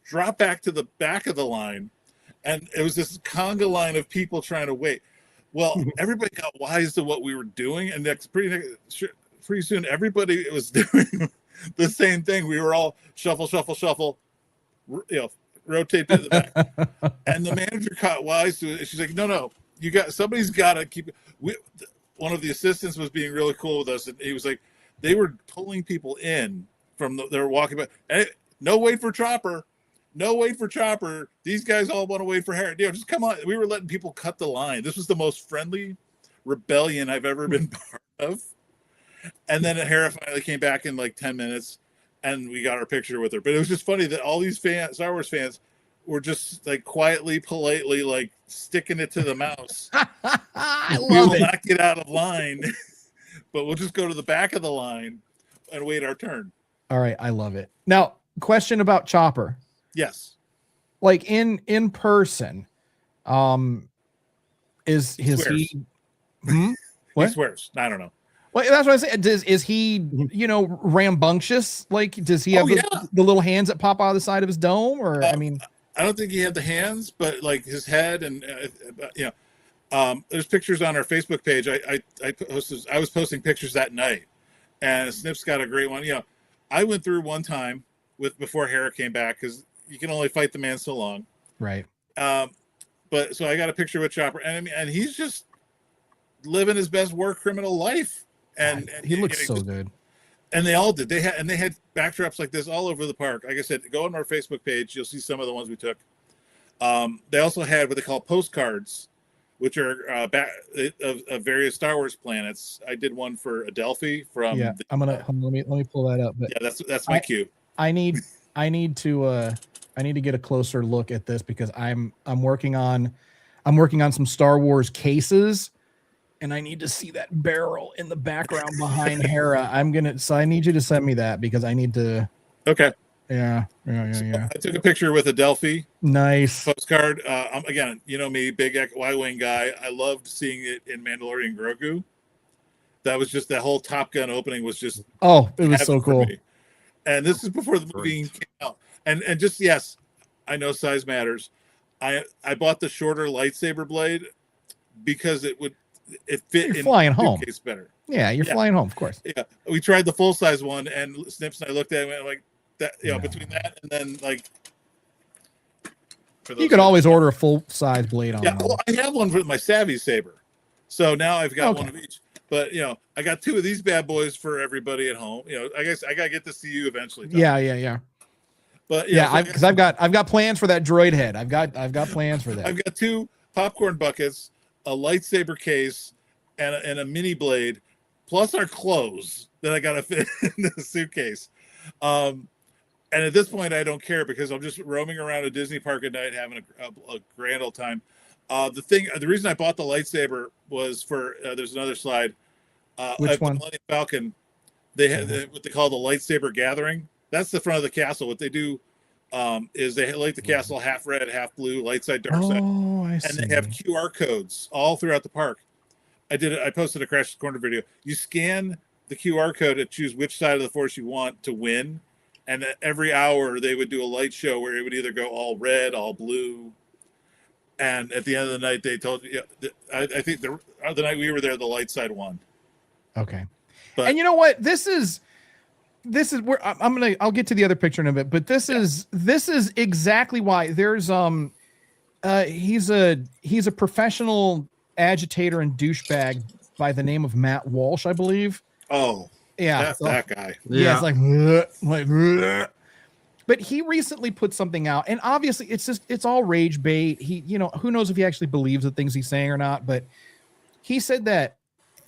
drop back to the back of the line. And it was this conga line of people trying to wait. Well, everybody got wise to what we were doing, and pretty soon everybody was doing the same thing. We were all shuffle, rotate to the back. And the manager caught wise to it. She's like, no, somebody's got to keep it. One of the assistants was being really cool with us, and he was like, they were pulling people in they were walking back. Hey, no wait for Chopper. No wait for Chopper. These guys all want to wait for Hera. Just come on. We were letting people cut the line. This was the most friendly rebellion I've ever been part of. And then Hera finally came back in like 10 minutes, and we got our picture with her. But it was just funny that all these Star Wars fans were just like quietly, politely, like sticking it to the mouse. I We love will it. not get out of line, but we'll just go to the back of the line and wait our turn. All right, I love it. Now, question about Chopper. Yes. Like in person, is Swears. he? He What? swears. I don't know. Well, that's what I say. Is he, rambunctious? Like, does he have the little hands that pop out of the side of his dome? Or, I mean, I don't think he had the hands, but like his head and there's pictures on our Facebook page. I was posting pictures that night, and Snip's got a great one. I went through one time before Hera came back, because you can only fight the man so long. right. But so I got a picture with Chopper, and he's just living his best war criminal life. And he looks so good. And they all did. They had backdrops like this all over the park. Like I said, go on our Facebook page. You'll see some of the ones we took. They also had what they call postcards, which are of various Star Wars planets. I did one for Adelphi from. Yeah, let me pull that up. But yeah, that's my cue. I need to get a closer look at this, because I'm working on some Star Wars cases, and I need to see that barrel in the background behind Hera. So I need you to send me that, because I need to. Okay. Yeah. I took a picture with Adelphi. Nice Postcard. Again, me, big Y-wing guy. I loved seeing it in Mandalorian Grogu. That was just, that whole Top Gun opening was just. Oh, it was so cool. Me. And this is before the movie came out. And just, yes, I know size matters. I bought the shorter lightsaber blade because it fit in flying the home suitcase better. Yeah, you're flying home, of course. Yeah, we tried the full size one, and Snips and I looked at it and went like that. Between that and then like, you could always order a full size blade on. Yeah, well, I have one for my Savvy saber, so now I've got one of each. But I got two of these bad boys for everybody at home. I guess I gotta get this to you eventually, Tom. Yeah. But because I've got plans for that droid head. I've got plans for that. I've got two popcorn buckets, a lightsaber case, and a mini blade, plus our clothes that I gotta fit in the suitcase. And at this point, I don't care, because I'm just roaming around a Disney park at night having a grand old time. The reason I bought the lightsaber was for there's another slide. Which one? Millennium Falcon. They had what they call the lightsaber gathering. That's the front of the castle. What they do is they light the castle half red, half blue, light side, dark side. Oh, I see. And they have QR codes all throughout the park. I posted a Crash Corner video. You scan the QR code and choose which side of the Force you want to win. And every hour they would do a light show where it would either go all red, all blue. And at the end of the night, they told you, I think the night we were there, the light side won. Okay. But, and you know what? This is where I'll get to the other picture in a bit, but this is exactly why there's he's a professional agitator and douchebag by the name of Matt Walsh, I believe. Oh, yeah, that's that guy. Yeah, it's like. But he recently put something out, and obviously it's all rage bait. He, who knows if he actually believes the things he's saying or not, but he said that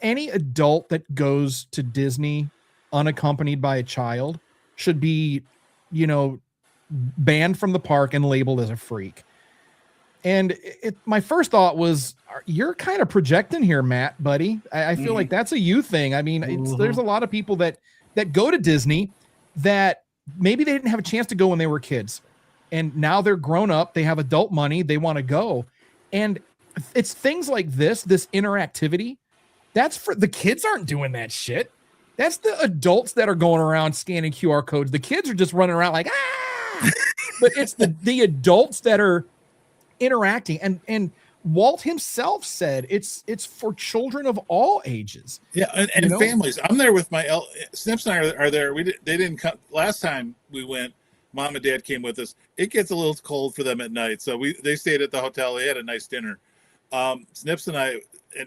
any adult that goes to Disney unaccompanied by a child should be, banned from the park and labeled as a freak. And my first thought was, you're kind of projecting here, Matt, buddy. I feel like that's a you thing. I mean, there's a lot of people that go to Disney that maybe they didn't have a chance to go when they were kids. and now they're grown up. They have adult money. They want to go. And it's things like this interactivity. That's for the kids aren't doing that shit. That's the adults that are going around scanning QR codes. The kids are just running around like, ah, but it's the adults that are interacting. And Walt himself said it's for children of all ages. Yeah, and families. I'm there with my Snips and I are there. They didn't come last time we went. Mom and Dad came with us. It gets a little cold for them at night, so they stayed at the hotel. They had a nice dinner. Snips and I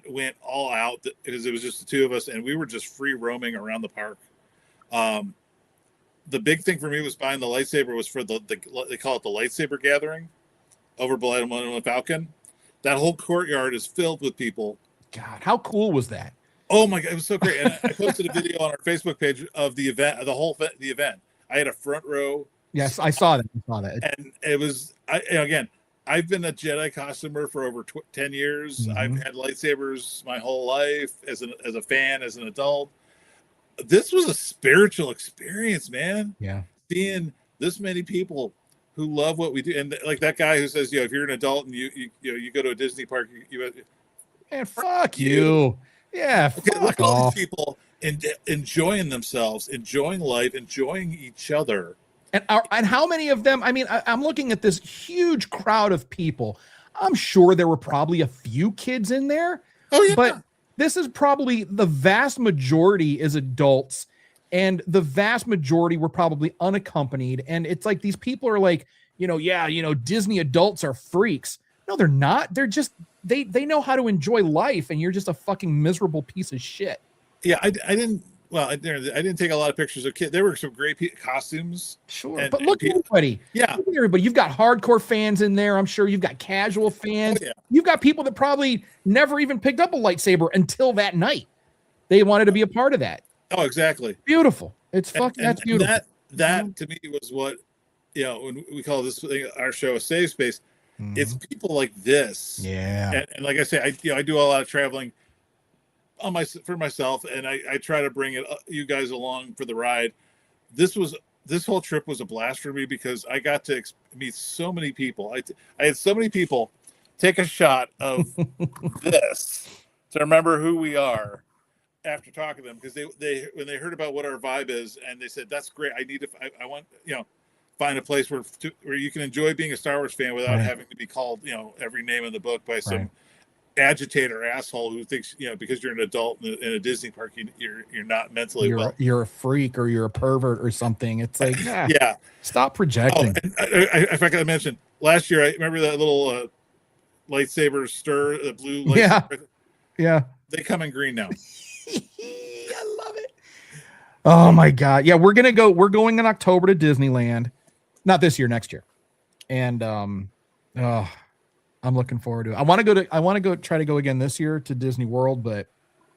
went all out because it was just the two of us, and we were just free roaming around the park. The big thing for me was buying the lightsaber was for the they call it the lightsaber gathering over by Millennium Falcon. That whole courtyard is filled with people. God, how cool was that? Oh my God, it was so great! And I posted a video on our Facebook page of the event, the event. I had a front row. Yes, I saw that. And it was again. I've been a Jedi costumer for over 10 years. Mm-hmm. I've had lightsabers my whole life as a fan, as an adult. This was a spiritual experience, man. Yeah, seeing this many people who love what we do, and like that guy who says, if you're an adult and you go to a Disney park, man, fuck you. Yeah, fuck all off. these people enjoying themselves, enjoying life, enjoying each other. And how many of them? I mean, I'm looking at this huge crowd of people. I'm sure there were probably a few kids in there. Oh yeah, but this is probably the vast majority is adults, and the vast majority were probably unaccompanied. And it's like these people are like, Disney adults are freaks. No, they're not. They're just they know how to enjoy life, and you're just a fucking miserable piece of shit. Yeah, I didn't. Well, I didn't take a lot of pictures of kids. There were some great costumes. Sure, but look at everybody. Yeah, look at everybody. You've got hardcore fans in there. I'm sure you've got casual fans. Oh, yeah. You've got people that probably never even picked up a lightsaber until that night. They wanted to be a part of that. Oh, exactly. Beautiful. It's fucking. That's beautiful. That to me was what when we call this thing our show a safe space. Mm-hmm. It's people like this. Yeah. And like I say, I do a lot of traveling. For myself, and I try to bring you guys along for the ride. This whole trip was a blast for me because I got to meet so many people. I had so many people take a shot of this to remember who we are after talking to them, because they when they heard about what our vibe is, and they said that's great. I want find a place where you can enjoy being a Star Wars fan without having to be called every name in the book by some agitator asshole who thinks because you're an adult in a Disney park you're not mentally you're a freak or you're a pervert or something. It's like yeah, stop projecting. I forgot to mention last year. I remember that little lightsaber stir, the blue lightsaber. Yeah, they come in green now. I love it. Oh my God, yeah, we're going in October to Disneyland, not this year, next year, and I'm looking forward to it. I want to go try to go again this year to Disney World, but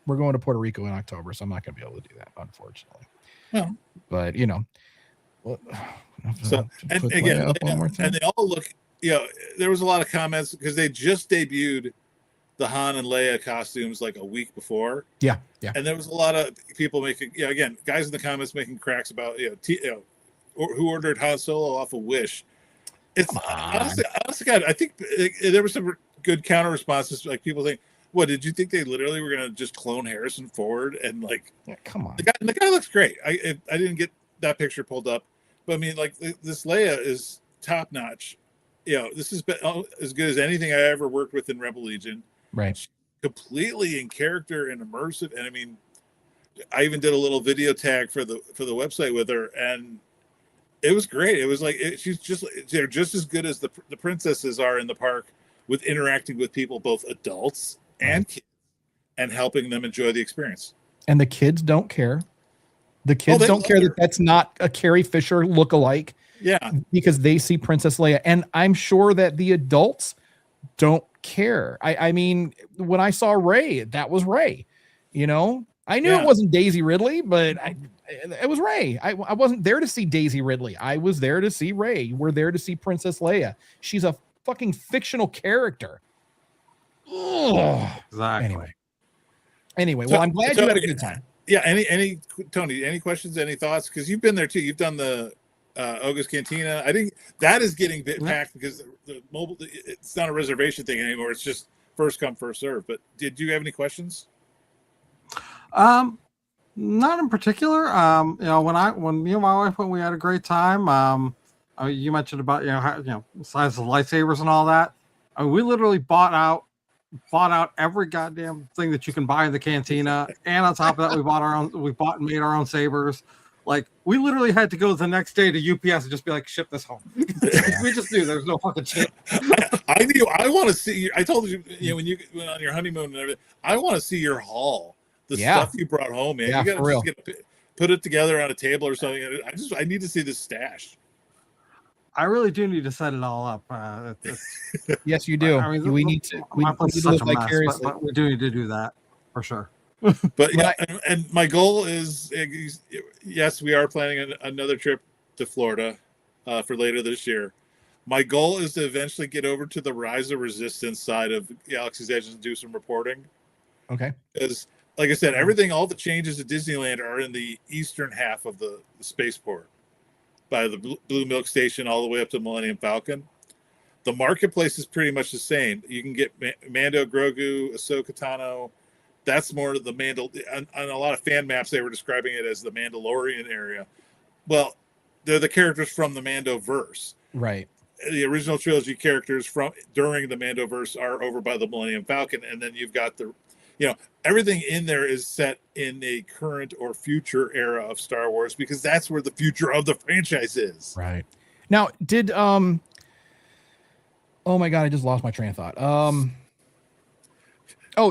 we're going to Puerto Rico in October, so I'm not going to be able to do that, unfortunately. Well, but so and again, and they all look. There was a lot of comments because they just debuted the Han and Leia costumes like a week before. Yeah. And there was a lot of people making, again, guys in the comments making cracks about, who ordered Han Solo off of Wish. It's honestly, God, I think there were some good counter responses. Like people saying, "What did you think they literally were going to just clone Harrison Ford?" And like, come on, the guy looks great. I didn't get that picture pulled up, but I mean, like this Leia is top notch. This is as good as anything I ever worked with in Rebel Legion. Right, she's completely in character and immersive. And I mean, I even did a little video tag for the website with her, and it was great. It was like they're just as good as the princesses are in the park with interacting with people, both adults and kids, and helping them enjoy the experience. And the kids don't care. The kids don't care that that's not a Carrie Fisher lookalike. Yeah, because they see Princess Leia, and I'm sure that the adults don't care. I mean, when I saw Rey, that was Rey. I knew it wasn't Daisy Ridley, but it was Rey. I wasn't there to see Daisy Ridley. I was there to see Rey. We're there to see Princess Leia. She's a fucking fictional character. Ugh. Exactly. Anyway, well, I'm glad you had a good time. Yeah. Any Tony? Any questions? Any thoughts? Because you've been there too. You've done the Oga's Cantina. I think that is getting packed because the mobile. It's not a reservation thing anymore. It's just first come, first serve. But did you have any questions? Not in particular. When me and my wife went, we had a great time. You mentioned about the size of lightsabers and all that. I mean, we literally bought out every goddamn thing that you can buy in the cantina, and on top of that, we bought and made our own sabers. Like, we literally had to go the next day to UPS and just be like, ship this home. We just knew there was no fucking chance. I knew. I want to see. I told you, when you went on your honeymoon and everything, I want to see your haul. The stuff you brought home, man. Yeah, you for real. Put it together on a table or something. I need to see this stash. I really do need to set it all up. Yes, you do. I mean, we need to. My place is such a mess, vicariously. but we do need to do that for sure. But yeah, and my goal is, yes, we are planning another trip to Florida for later this year. My goal is to eventually get over to the Rise of Resistance side of Galaxy's Edge and do some reporting. Okay. Because, like I said, all the changes at Disneyland are in the eastern half of the spaceport, by the Blue Milk Station all the way up to Millennium Falcon. The marketplace is pretty much the same. You can get Mando, Grogu, Ahsoka Tano. That's more the on a lot of fan maps, they were describing it as the Mandalorian area. Well, they're the characters from the Mandoverse. Right. The original trilogy characters during the Mandoverse are over by the Millennium Falcon, and then you've got everything in there is set in a current or future era of Star Wars, because that's where the future of the franchise is. Right. Now, did oh my god, I just lost my train of thought.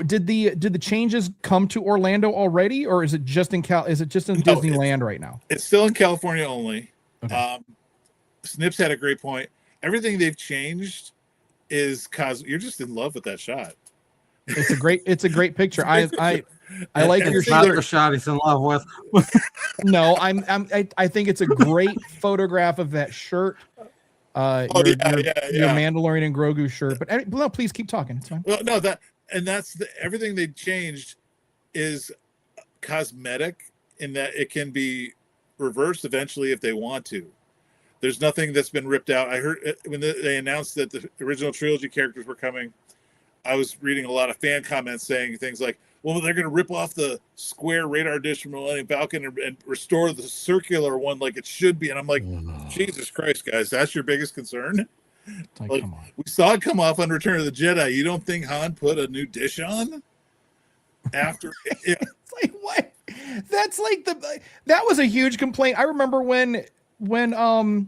Did the changes come to Orlando already, or is it just in Disneyland right now? It's still in California only. Okay. Snips had a great point. Everything they've changed is you're just in love with that shot. It's a great picture. I like your not the shot he's in love with. No, I think it's a great photograph of that shirt. Your Mandalorian and Grogu shirt. But no, please keep talking. It's fine. Well, no, that's everything they changed is cosmetic in that it can be reversed eventually if they want to. There's nothing that's been ripped out. I heard when they announced that the original trilogy characters were coming, I was reading a lot of fan comments saying things like, well, they're going to rip off the square radar dish from Millennium Falcon and restore the circular one like it should be. And I'm like, Jesus Christ, guys, that's your biggest concern? Like, come on. We saw it come off on Return of the Jedi. You don't think Han put a new dish on? After It's like, what? That's like that was a huge complaint. I remember when the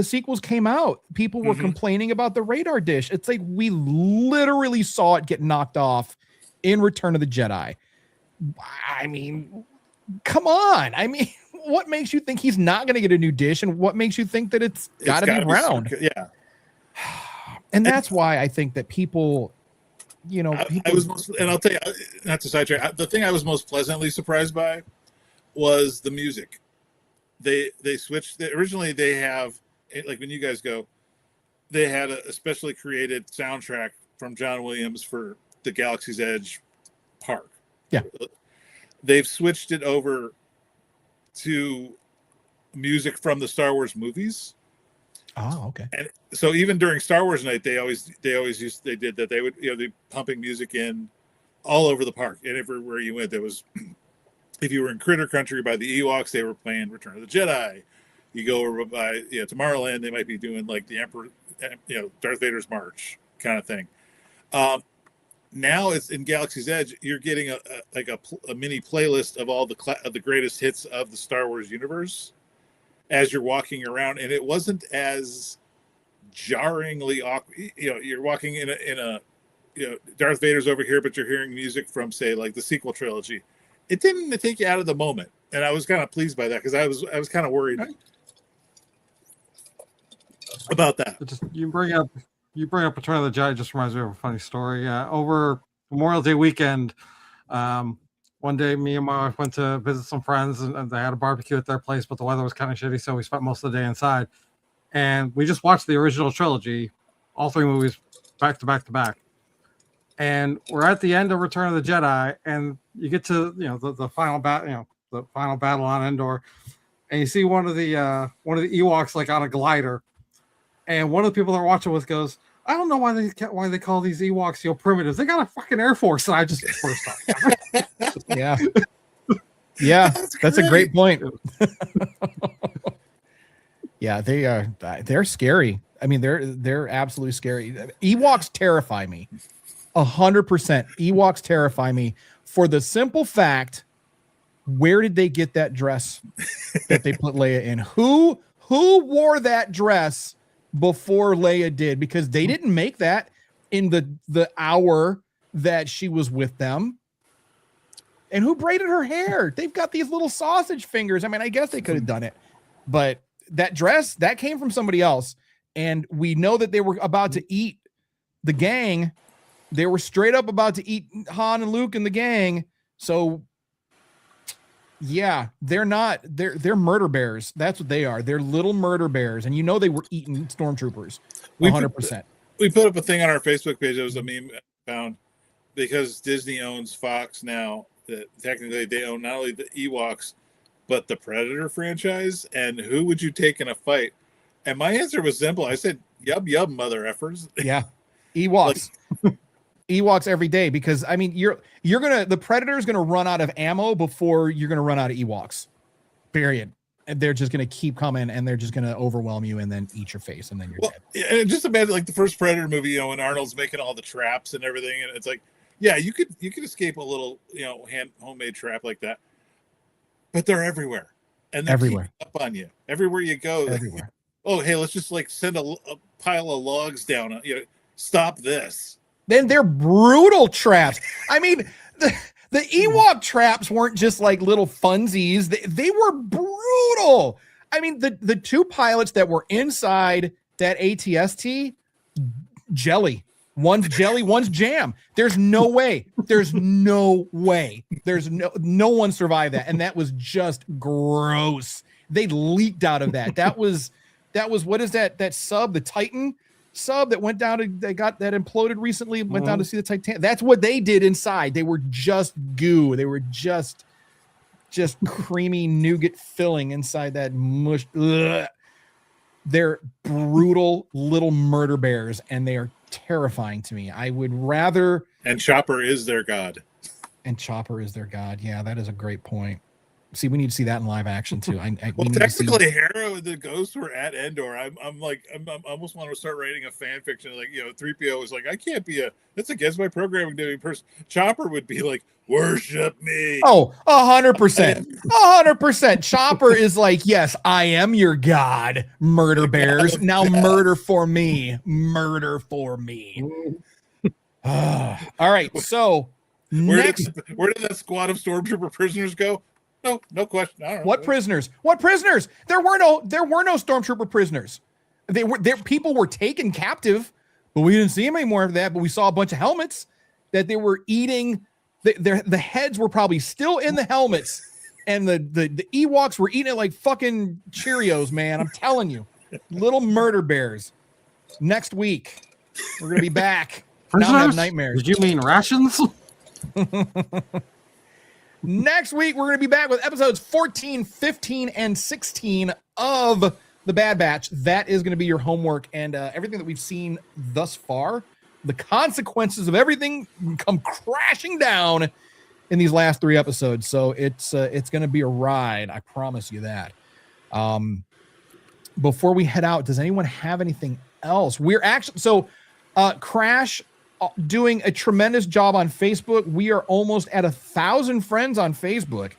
sequels came out, people were complaining about the radar dish. It's like we literally saw it get knocked off in Return of the Jedi. I mean, come on. I mean, what makes you think he's not going to get a new dish, and what makes you think that it's got to be round? Yeah. And that's why I think that people, and I'll tell you, not to sidetrack, the thing I was most pleasantly surprised by was the music. They switched. Originally, they have, like when you guys go, they had a specially created soundtrack from John Williams for the Galaxy's Edge park. Yeah. They've switched it over to music from the Star Wars movies. Oh, okay. And so even during Star Wars night, they did that. They would, they pumping music in all over the park, and everywhere you went, there was. If you were in Critter Country by the Ewoks, they were playing Return of the Jedi. You go over by Tomorrowland, they might be doing like the Emperor, Darth Vader's March kind of thing. Now it's in Galaxy's Edge. You're getting a mini playlist of all the greatest hits of the Star Wars universe as you're walking around, and it wasn't as jarringly awkward. You're walking in a Darth Vader's over here, but you're hearing music from, say, like the sequel trilogy. It didn't take you out of the moment, and I was kind of pleased by that because I was kind of worried about that. You bring up Return of the Jedi, just reminds me of a funny story. Over Memorial Day weekend, one day me and my wife went to visit some friends, and they had a barbecue at their place, but the weather was kind of shitty, so we spent most of the day inside. And we just watched the original trilogy, all three movies, back to back to back. And we're at the end of Return of the Jedi, and you get to the final battle, the final battle on Endor, and you see one of the Ewoks like on a glider, and one of the people they're watching with goes, I don't know why they call these Ewoks primitives. They got a fucking Air Force, and I just burst off. Yeah. Yeah, that's a great point. Yeah, they're scary. I mean, they're absolutely scary. Ewoks terrify me. 100%. Ewoks terrify me for the simple fact, where did they get that dress that they put Leia in? Who wore that dress before Leia did? Because they didn't make that in the hour that she was with them. And who braided her hair? They've got these little sausage fingers. I mean, I guess they could have done it, but that dress, that came from somebody else. And we know that they were about to eat the gang. They were straight up about to eat Han and Luke and the gang. So yeah, they're murder bears. That's what they are. They're little murder bears. And you know, they were eating stormtroopers. 100%. We put up a thing on our Facebook page. It was a meme found because Disney owns Fox now. That technically they own not only the Ewoks, but the Predator franchise. And who would you take in a fight? And my answer was simple. I said, yub, mother effers. Yeah. Ewoks. Ewoks every day, because I mean, the Predator is gonna run out of ammo before you're gonna run out of Ewoks. Period. And they're just gonna keep coming, and they're just gonna overwhelm you, and then eat your face, and then you're dead. And just imagine like the first Predator movie, when Arnold's making all the traps and everything, and it's like, yeah, you could escape a little, homemade trap like that, but they're everywhere, and they're everywhere up on you everywhere you go. Everywhere. Oh, hey, let's just like send a pile of logs down. Stop this. Then they're brutal traps. I mean, the Ewok traps weren't just like little funsies. They were brutal. I mean, the two pilots that were inside that ATST, jelly. One's jelly, one's jam. There's no way. There's no way. There's no one survived that. And that was just gross. They leaked out of that. That was what is that sub, the Titan sub that went down that imploded recently, went down to see the Titan. That's what they did inside. They were just goo. They were just creamy nougat filling inside that mush. Ugh. They're brutal little murder bears, and they are terrifying to me. I would rather. And Chopper is their god. Yeah, that is a great point. See, we need to see that in live action too. Technically, Hera and the ghosts were at Endor. I'm almost want to start writing a fan fiction. Like, 3PO was like, I can't be that's against my programming doing person. Chopper would be like, worship me. Oh, 100%. 100%. Chopper is like, yes, I am your god, murder bears. Now murder for me. Murder for me. All right. So where did that squad of stormtrooper prisoners go? No question. I don't know. What prisoners? There were no stormtrooper prisoners. People were taken captive, but we didn't see them anymore after that. But we saw a bunch of helmets that they were eating. The heads were probably still in the helmets, and the Ewoks were eating it like fucking Cheerios, man. I'm telling you, little murder bears. Next week, we're gonna be back. Now I have nightmares. Did you mean rations? Next week, we're going to be back with episodes 14, 15, and 16 of The Bad Batch. That is going to be your homework, and everything that we've seen thus far, the consequences of everything come crashing down in these last 3 episodes. So it's going to be a ride. I promise you that. Before we head out, does anyone have anything else? We're actually Crash doing a tremendous job on Facebook. We are almost at 1,000 friends on Facebook,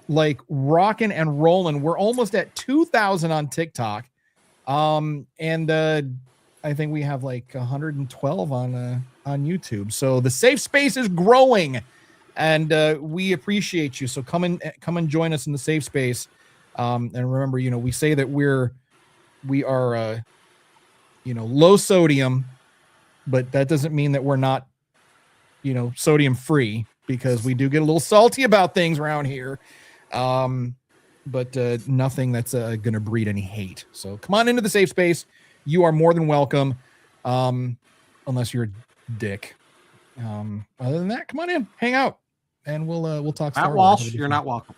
like rocking and rolling. We're almost at 2,000 on TikTok. And I think we have like 112 on YouTube. So the safe space is growing, and we appreciate you. So come and join us in the safe space. And remember, we say that we are low sodium, but that doesn't mean that we're not, sodium free, because we do get a little salty about things around here. But nothing that's going to breed any hate. So come on into the safe space. You are more than welcome. Unless you're a dick. Other than that, come on in, hang out, and we'll talk. Matt Walsh, you're not welcome.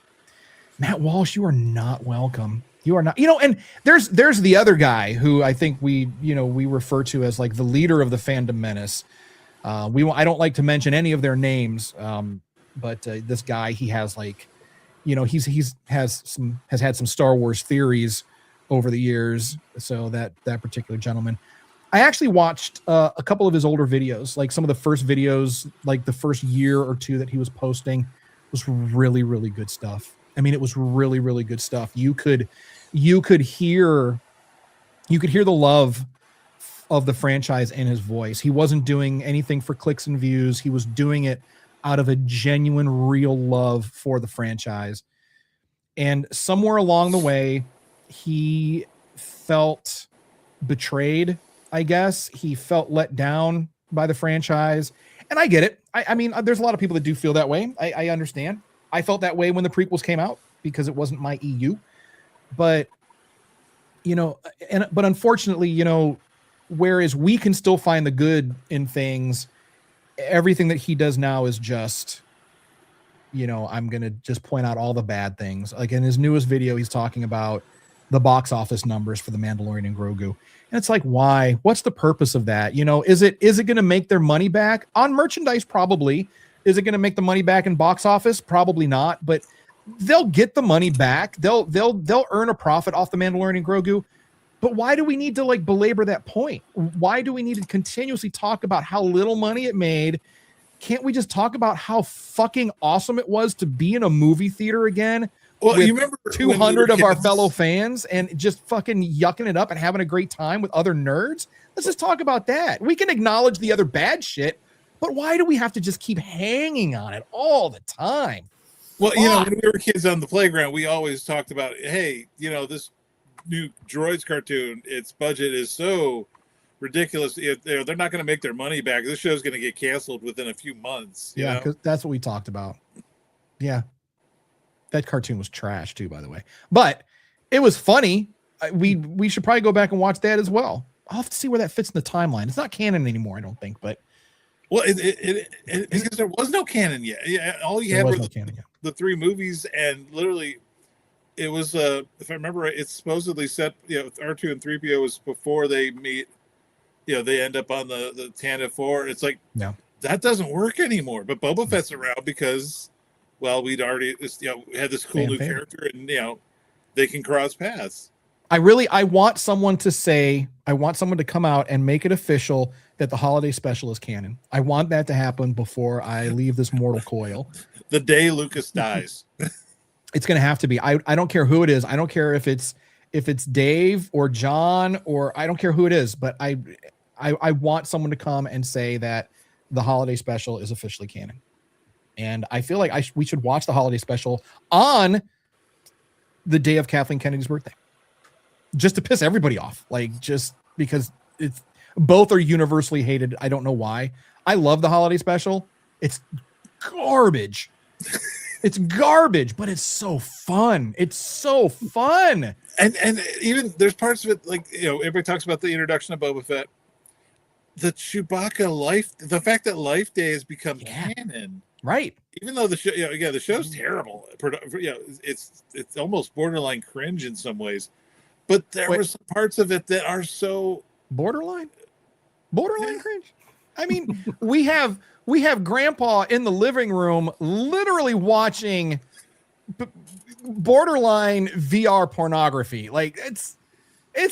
Matt Walsh, you are not welcome. You are not, and there's the other guy who I think we refer to as like the leader of the fandom menace. I don't like to mention any of their names, but this guy, he has like, has had some Star Wars theories over the years. So that particular gentleman, I actually watched a couple of his older videos, like some of the first videos, like the first year or two that he was posting, was really, really good stuff. I mean, it was really, really good stuff. You could hear the love of the franchise in his voice. He wasn't doing anything for clicks and views. He was doing it out of a genuine, real love for the franchise. And somewhere along the way, he felt betrayed, I guess. He felt let down by the franchise. And I get it. I mean, there's a lot of people that do feel that way. I understand. I felt that way when the prequels came out because it wasn't my EU. But, but unfortunately, whereas we can still find the good in things, everything that he does now is just, I'm going to just point out all the bad things. Like in his newest video, he's talking about the box office numbers for The Mandalorian and Grogu. And it's like, why? What's the purpose of that? Is it going to make their money back on merchandise? Probably. Is it going to make the money back in box office? Probably not, but they'll get the money back. They'll earn a profit off The Mandalorian and Grogu. But why do we need to like belabor that point? Why do we need to continuously talk about how little money it made? Can't we just talk about how fucking awesome it was to be in a movie theater again? Well, with you remember 200 of our fellow fans and just fucking yucking it up and having a great time with other nerds? Let's just talk about that. We can acknowledge the other bad shit, but why do we have to just keep hanging on it all the time? Well, when we were kids on the playground, we always talked about, hey, this new Droids cartoon, its budget is so ridiculous. They're not going to make their money back. This show's going to get canceled within a few months. Yeah, because that's what we talked about. Yeah. That cartoon was trash too, by the way. But it was funny. We should probably go back and watch that as well. I'll have to see where that fits in the timeline. It's not canon anymore, I don't think, but well, because there was no canon yet. Yeah, all you had were the three movies, and literally it was if I remember right, it's supposedly set, R2 and 3PO was before they meet, they end up on the Tantive 4. It's like, no, that doesn't work anymore. But Boba Fett's around because, well, we'd already had this cool new character, and they can cross paths. I want someone to come out and make it official that the holiday special is canon. I want that to happen before I leave this mortal coil. The day Lucas dies. It's going to have to be. I don't care who it is. I don't care if it's Dave or John, or I don't care who it is, but I want someone to come and say that the holiday special is officially canon. And I feel like we should watch the holiday special on the day of Kathleen Kennedy's birthday, just to piss everybody off. Like, just because both are universally hated. I don't know why. I love the holiday special. It's garbage. It's garbage, but it's so fun. It's so fun. And even there's parts of it, like, everybody talks about the introduction of Boba Fett. The Chewbacca the fact that Life Day has become canon. Right. Even though the show, the show's terrible. It's almost borderline cringe in some ways. But there were some parts of it that are so borderline cringe. I mean, we have Grandpa in the living room literally watching borderline VR pornography. Like, it's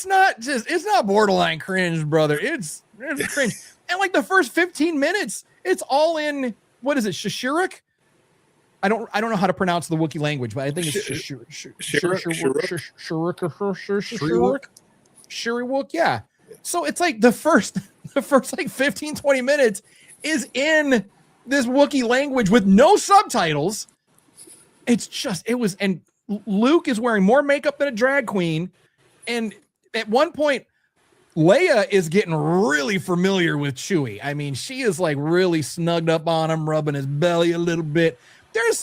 not borderline cringe, brother. It's cringe. And like the first 15 minutes, it's all in, what is it, Shishiruk? I don't know how to pronounce the Wookiee language, but I think it's Shiriwook. Yeah. So it's like the first like 15, 20 minutes is in this Wookiee language with no subtitles. And Luke is wearing more makeup than a drag queen. And at one point, Leia is getting really familiar with Chewie. I mean, she is like really snugged up on him, rubbing his belly a little bit. There's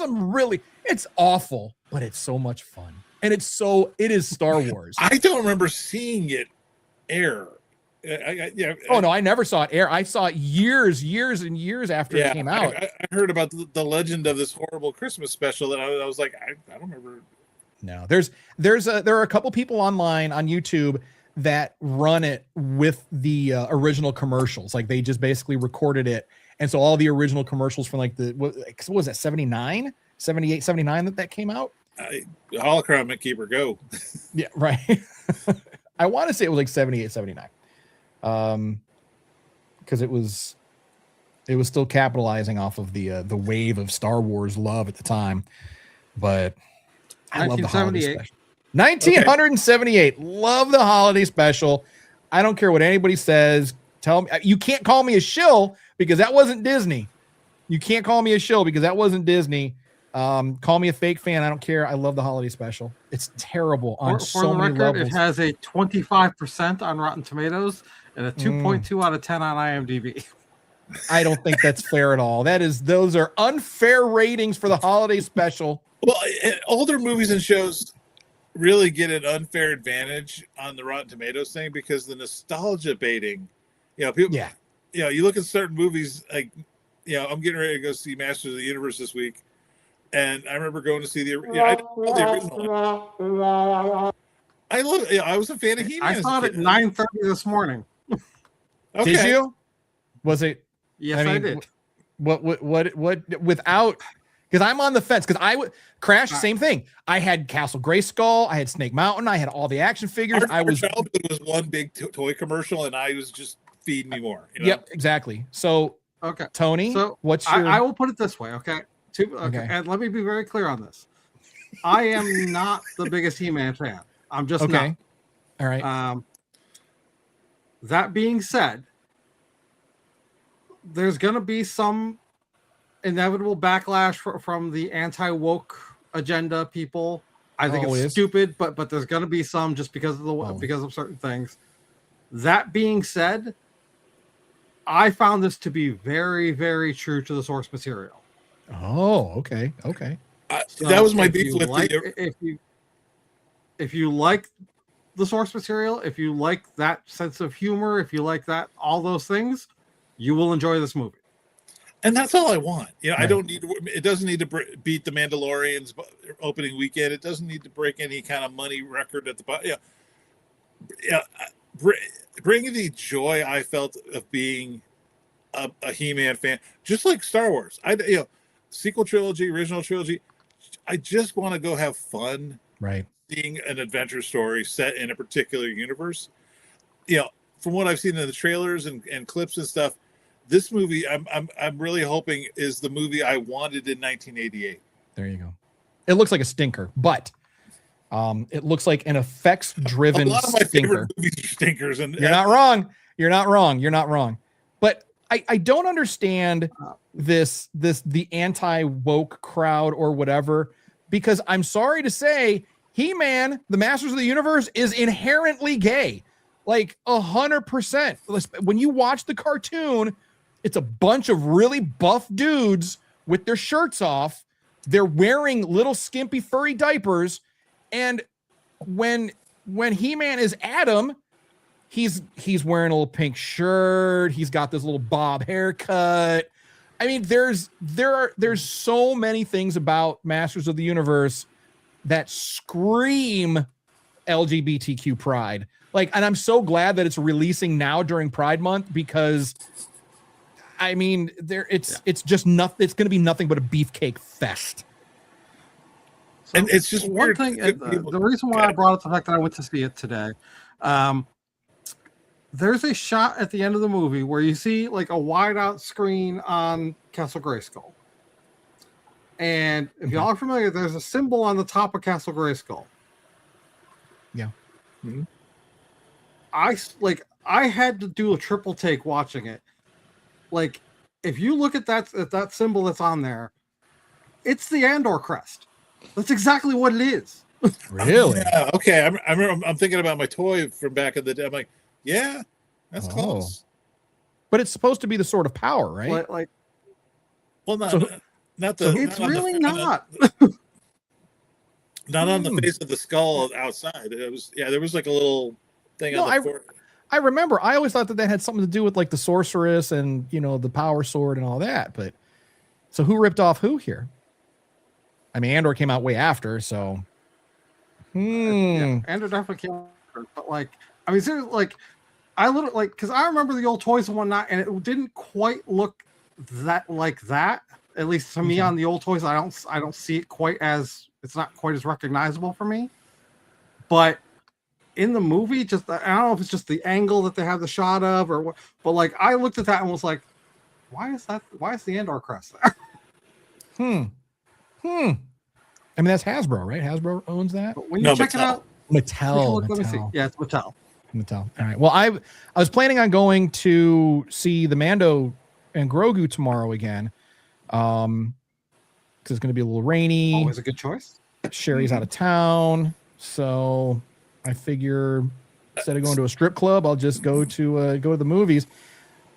it's awful, but it's so much fun. And it is Star Wars. I don't remember seeing it air. No, I never saw it air. I saw it years and years after it came out. I heard about the legend of this horrible Christmas special, and I was like, I don't remember No, there are a couple people online on YouTube that run it with the original commercials. Like they just basically recorded it. And so all the original commercials from like what was that, 79, 78, 79 that came out? Holocron Keeper, go. Yeah, right. I want to say it was like 78, 79. Because it was still capitalizing off of the wave of Star Wars love at the time. But I love the holiday special. 1978. Okay. Love the holiday special. I don't care what anybody says. Tell me, you can't call me a shill because that wasn't Disney. You can't call me a shill because that wasn't Disney. Call me a fake fan. I don't care. I love the holiday special. It's terrible on so many levels. It has a 25% on Rotten Tomatoes and a 2.2 out of 10 on IMDb. I don't think that's fair at all. Those are unfair ratings for the holiday special. Well, older movies and shows really get an unfair advantage on the Rotten Tomatoes thing because the nostalgia baiting, people, you look at certain movies like, I'm getting ready to go see Masters of the Universe this week. And I remember going to see the original one. I was a fan of He-Man. I saw it at 9:30 this morning. Okay. Did you? Was it? Yes, I did. What without, because I'm on the fence, because I would Crash, same thing. I had Castle Grayskull, I had Snake Mountain, I had all the action figures. Our childhood was one big toy commercial, and I was just feeding me more. Yep, exactly. So, okay, Tony, so what's your? I will put it this way, okay? Okay, and let me be very clear on this. I am not the biggest He-Man fan. I'm just not. All right. That being said, there's going to be some inevitable backlash from the anti-woke agenda people. I think it's stupid, but there's going to be some just because of because of certain things. That being said, I found this to be very, very true to the source material. Oh, okay. So that was my beef with if you like the source material, if you like that sense of humor, if you like that, all those things, you will enjoy this movie. And that's all I want. Right. I don't need to, it doesn't need to beat the Mandalorian's opening weekend. It doesn't need to break any kind of money record at the bottom. Bring the joy I felt of being a He-Man fan, just like Star Wars. Sequel trilogy, original trilogy. I just want to go have fun. Right. Seeing an adventure story set in a particular universe. From what I've seen in the trailers and clips and stuff, this movie I'm really hoping is the movie I wanted in 1988. There you go. It looks like a stinker, but it looks like an effects-driven stinker. A lot of my favorite movies are stinkers, and You're not wrong. But I don't understand the anti-woke crowd or whatever, because I'm sorry to say, He-Man, the Masters of the Universe, is inherently gay. Like 100%. When you watch the cartoon, it's a bunch of really buff dudes with their shirts off. They're wearing little skimpy furry diapers. And when He-Man is Adam, he's wearing a little pink shirt. He's got this little bob haircut. I mean, there's so many things about Masters of the Universe that scream LGBTQ pride. And I'm so glad that it's releasing now during Pride Month, because I mean, it's just nothing. It's going to be nothing but a beefcake fest. So and it's just one thing. The reason why I brought up the fact that I went to see it today, there's a shot at the end of the movie where you see like a wide out screen on Castle Grayskull, and if y'all are familiar, there's a symbol on the top of Castle Grayskull. Yeah. Mm-hmm. I had to do a triple take watching it. Like, if you look at that symbol that's on there, it's the Andor crest. That's exactly what it is. Really? Yeah. Okay. I'm thinking about my toy from back in the day. I'm like, yeah, that's close. But it's supposed to be the sword of power, right? Well, not the. It's really not. Not on the face of the skull outside. It was there was like a little thing on the I remember. I always thought that had something to do with like the sorceress and the power sword and all that. But so who ripped off who here? I mean, Andor came out way after, so Yeah, Andrew definitely came, but like, I mean, seriously, like, I literally like because I remember the old toys and whatnot, and it didn't quite look that like that. At least to me, on the old toys, I don't see it quite as it's not quite as recognizable for me. But in the movie, just I don't know if it's just the angle that they have the shot of or what, but like I looked at that and was like, why is that? Why is the Andor crest there? I mean, that's Hasbro, right? Hasbro owns that. But when you check Mattel. it out, Mattel. let me see. Yeah, it's Mattel. All right. Well, I was planning on going to see the Mando and Grogu tomorrow again. Because it's going to be a little rainy. Always a good choice. Sherry's out of town, so I figure instead of going to a strip club, I'll just go to the movies.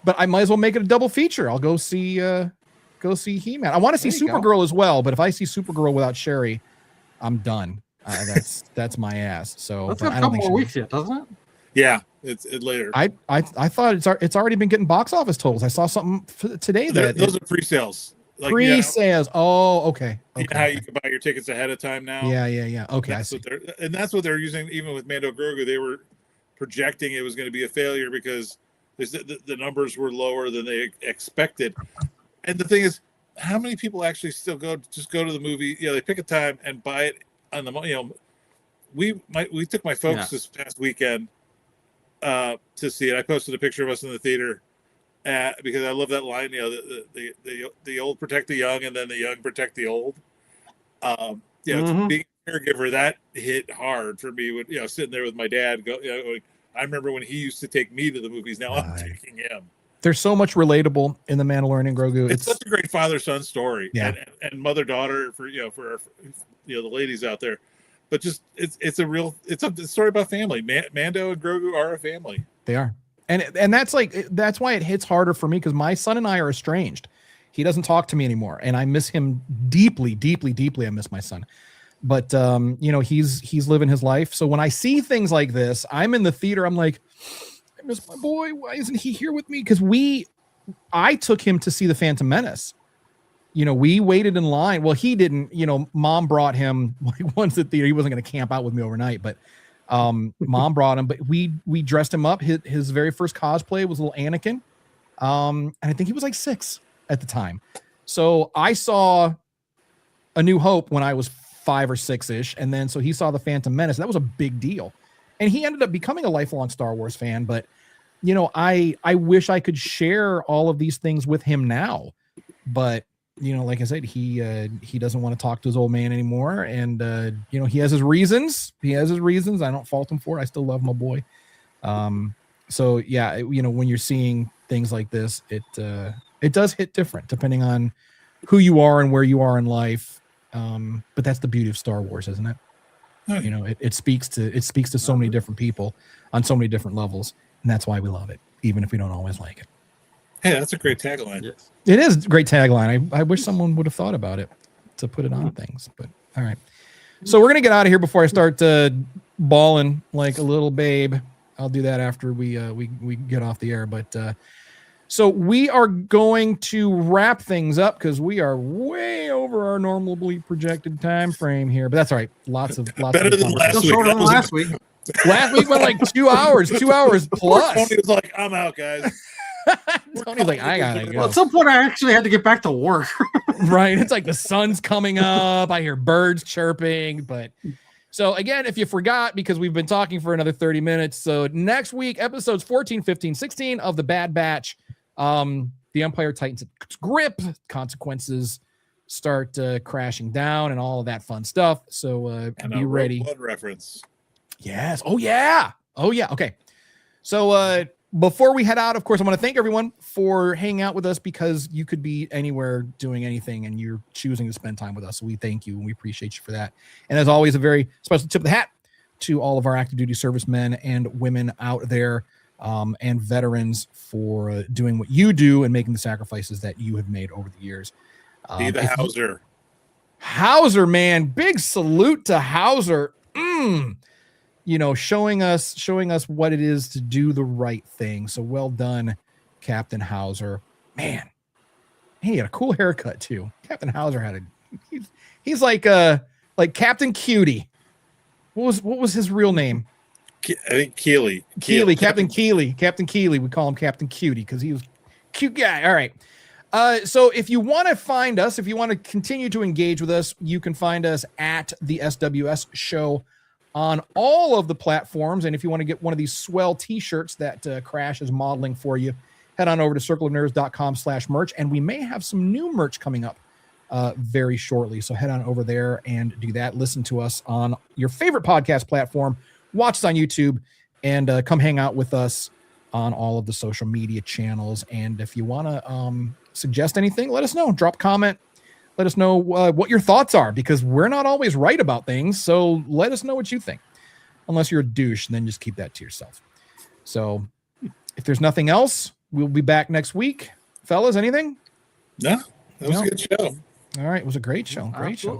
But I might as well make it a double feature. I'll go see He-Man. I want to see Supergirl as well, but if I see Supergirl without Sherry, I'm done. That's my ass. So that's got a couple more weeks yet, doesn't it? Yeah, it's later. I thought it's already been getting box office totals. I saw something today that those are pre-sales. Like, pre-sales. Oh, okay. You know how you can buy your tickets ahead of time now? Yeah. Okay, that's what they're using. Even with Mando Grogu, they were projecting it was going to be a failure because the numbers were lower than they expected. And the thing is, how many people actually still go to the movie? They pick a time and buy it on the. We took my folks this past weekend to see it. I posted a picture of us in the theater. Because I love that line, the old protect the young, and then the young protect the old. Being a caregiver, that hit hard for me. When sitting there with my dad, I remember when he used to take me to the movies. Now I'm taking him. There's so much relatable in the Mandalorian and Grogu. It's such a great father-son story, and mother-daughter for the ladies out there. But just it's a story about family. Mando and Grogu are a family. They are. And that's why it hits harder for me, because my son and I are estranged. He doesn't talk to me anymore, and I miss him deeply, deeply, deeply. I miss my son, but he's living his life. So when I see things like this, I'm in the theater. I'm like, I miss my boy. Why isn't he here with me? Because I took him to see the Phantom Menace. We waited in line. Well, he didn't. Mom brought him once to the theater. He wasn't going to camp out with me overnight, but. Mom brought him, but we dressed him up. His very first cosplay was little Anakin. And I think he was like 6 at the time. So I saw A New Hope when I was 5 or 6-ish. And then, so he saw the Phantom Menace. That was a big deal. And he ended up becoming a lifelong Star Wars fan. But, I wish I could share all of these things with him now, but like I said, he doesn't want to talk to his old man anymore. And, he has his reasons. I don't fault him for it. I still love my boy. So yeah, when you're seeing things like this, it does hit different depending on who you are and where you are in life. But that's the beauty of Star Wars, isn't it? It speaks to so many different people on so many different levels. And that's why we love it, even if we don't always like it. Hey, that's a great tagline. Yes. It is a great tagline. I wish someone would have thought about it to put it on things, but all right. So we're going to get out of here before I start bawling like a little babe. I'll do that after we get off the air. But so we are going to wrap things up because we are way over our normally projected time frame here, but that's all right. Lots of better than last week. Shorter than last week. Last week went like 2 hours, 2 hours plus. Tony was like, I'm out, guys. Tony's like, I gotta go. At some point, I actually had to get back to work. Right. It's like the sun's coming up. I hear birds chirping. But so again, if you forgot, because we've been talking for another 30 minutes. So next week, episodes 14, 15, 16 of the Bad Batch, the Empire tightens its grip, consequences start crashing down and all of that fun stuff. So be ready. Blood reference. Yes. Oh yeah. Okay. So before we head out, of course, I want to thank everyone for hanging out with us, because you could be anywhere doing anything and you're choosing to spend time with us. So we thank you and we appreciate you for that. And as always, a very special tip of the hat to all of our active duty servicemen and women out there, and veterans for doing what you do and making the sacrifices that you have made over the years. Be the Howzer. Howzer, man. Big salute to Howzer. Showing us what it is to do the right thing. So well done, Captain Howzer. Man, he had a cool haircut too. Captain Howzer had he's like Captain Cutie. what was his real name? I think Keeley. Captain Keeley. We call him Captain Cutie because he was cute guy. All right. So if you want to find us, if you want to continue to engage with us, you can find us at the SWS Show on all of the platforms. And if you want to get one of these swell t-shirts that Crash is modeling for you, head on over to circleofnerds.com/merch. And we may have some new merch coming up very shortly. So head on over there and do that. Listen to us on your favorite podcast platform. Watch us on YouTube and come hang out with us on all of the social media channels. And if you want to suggest anything, let us know. Drop a comment. Let us know what your thoughts are, because we're not always right about things. So let us know what you think. Unless you're a douche, then just keep that to yourself. So if there's nothing else, we'll be back next week. Fellas, anything? No, that was a good show. All right. It was a great show. Great show.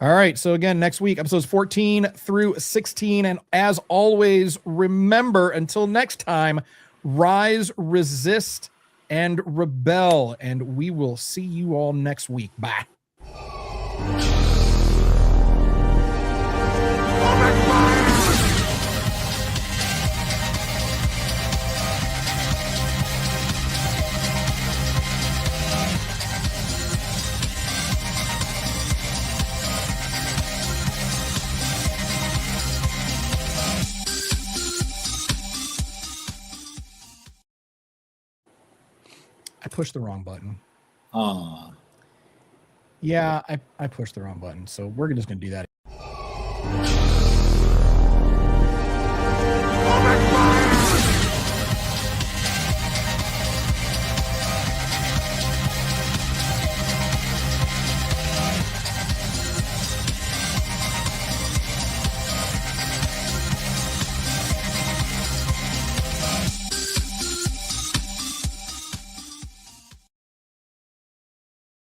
All right. So again, next week, episodes 14 through 16. And as always, remember, until next time, rise, resist, and rebel. And we will see you all next week. Bye. I pushed the wrong button. Yeah, I pushed the wrong button. So we're just going to do that.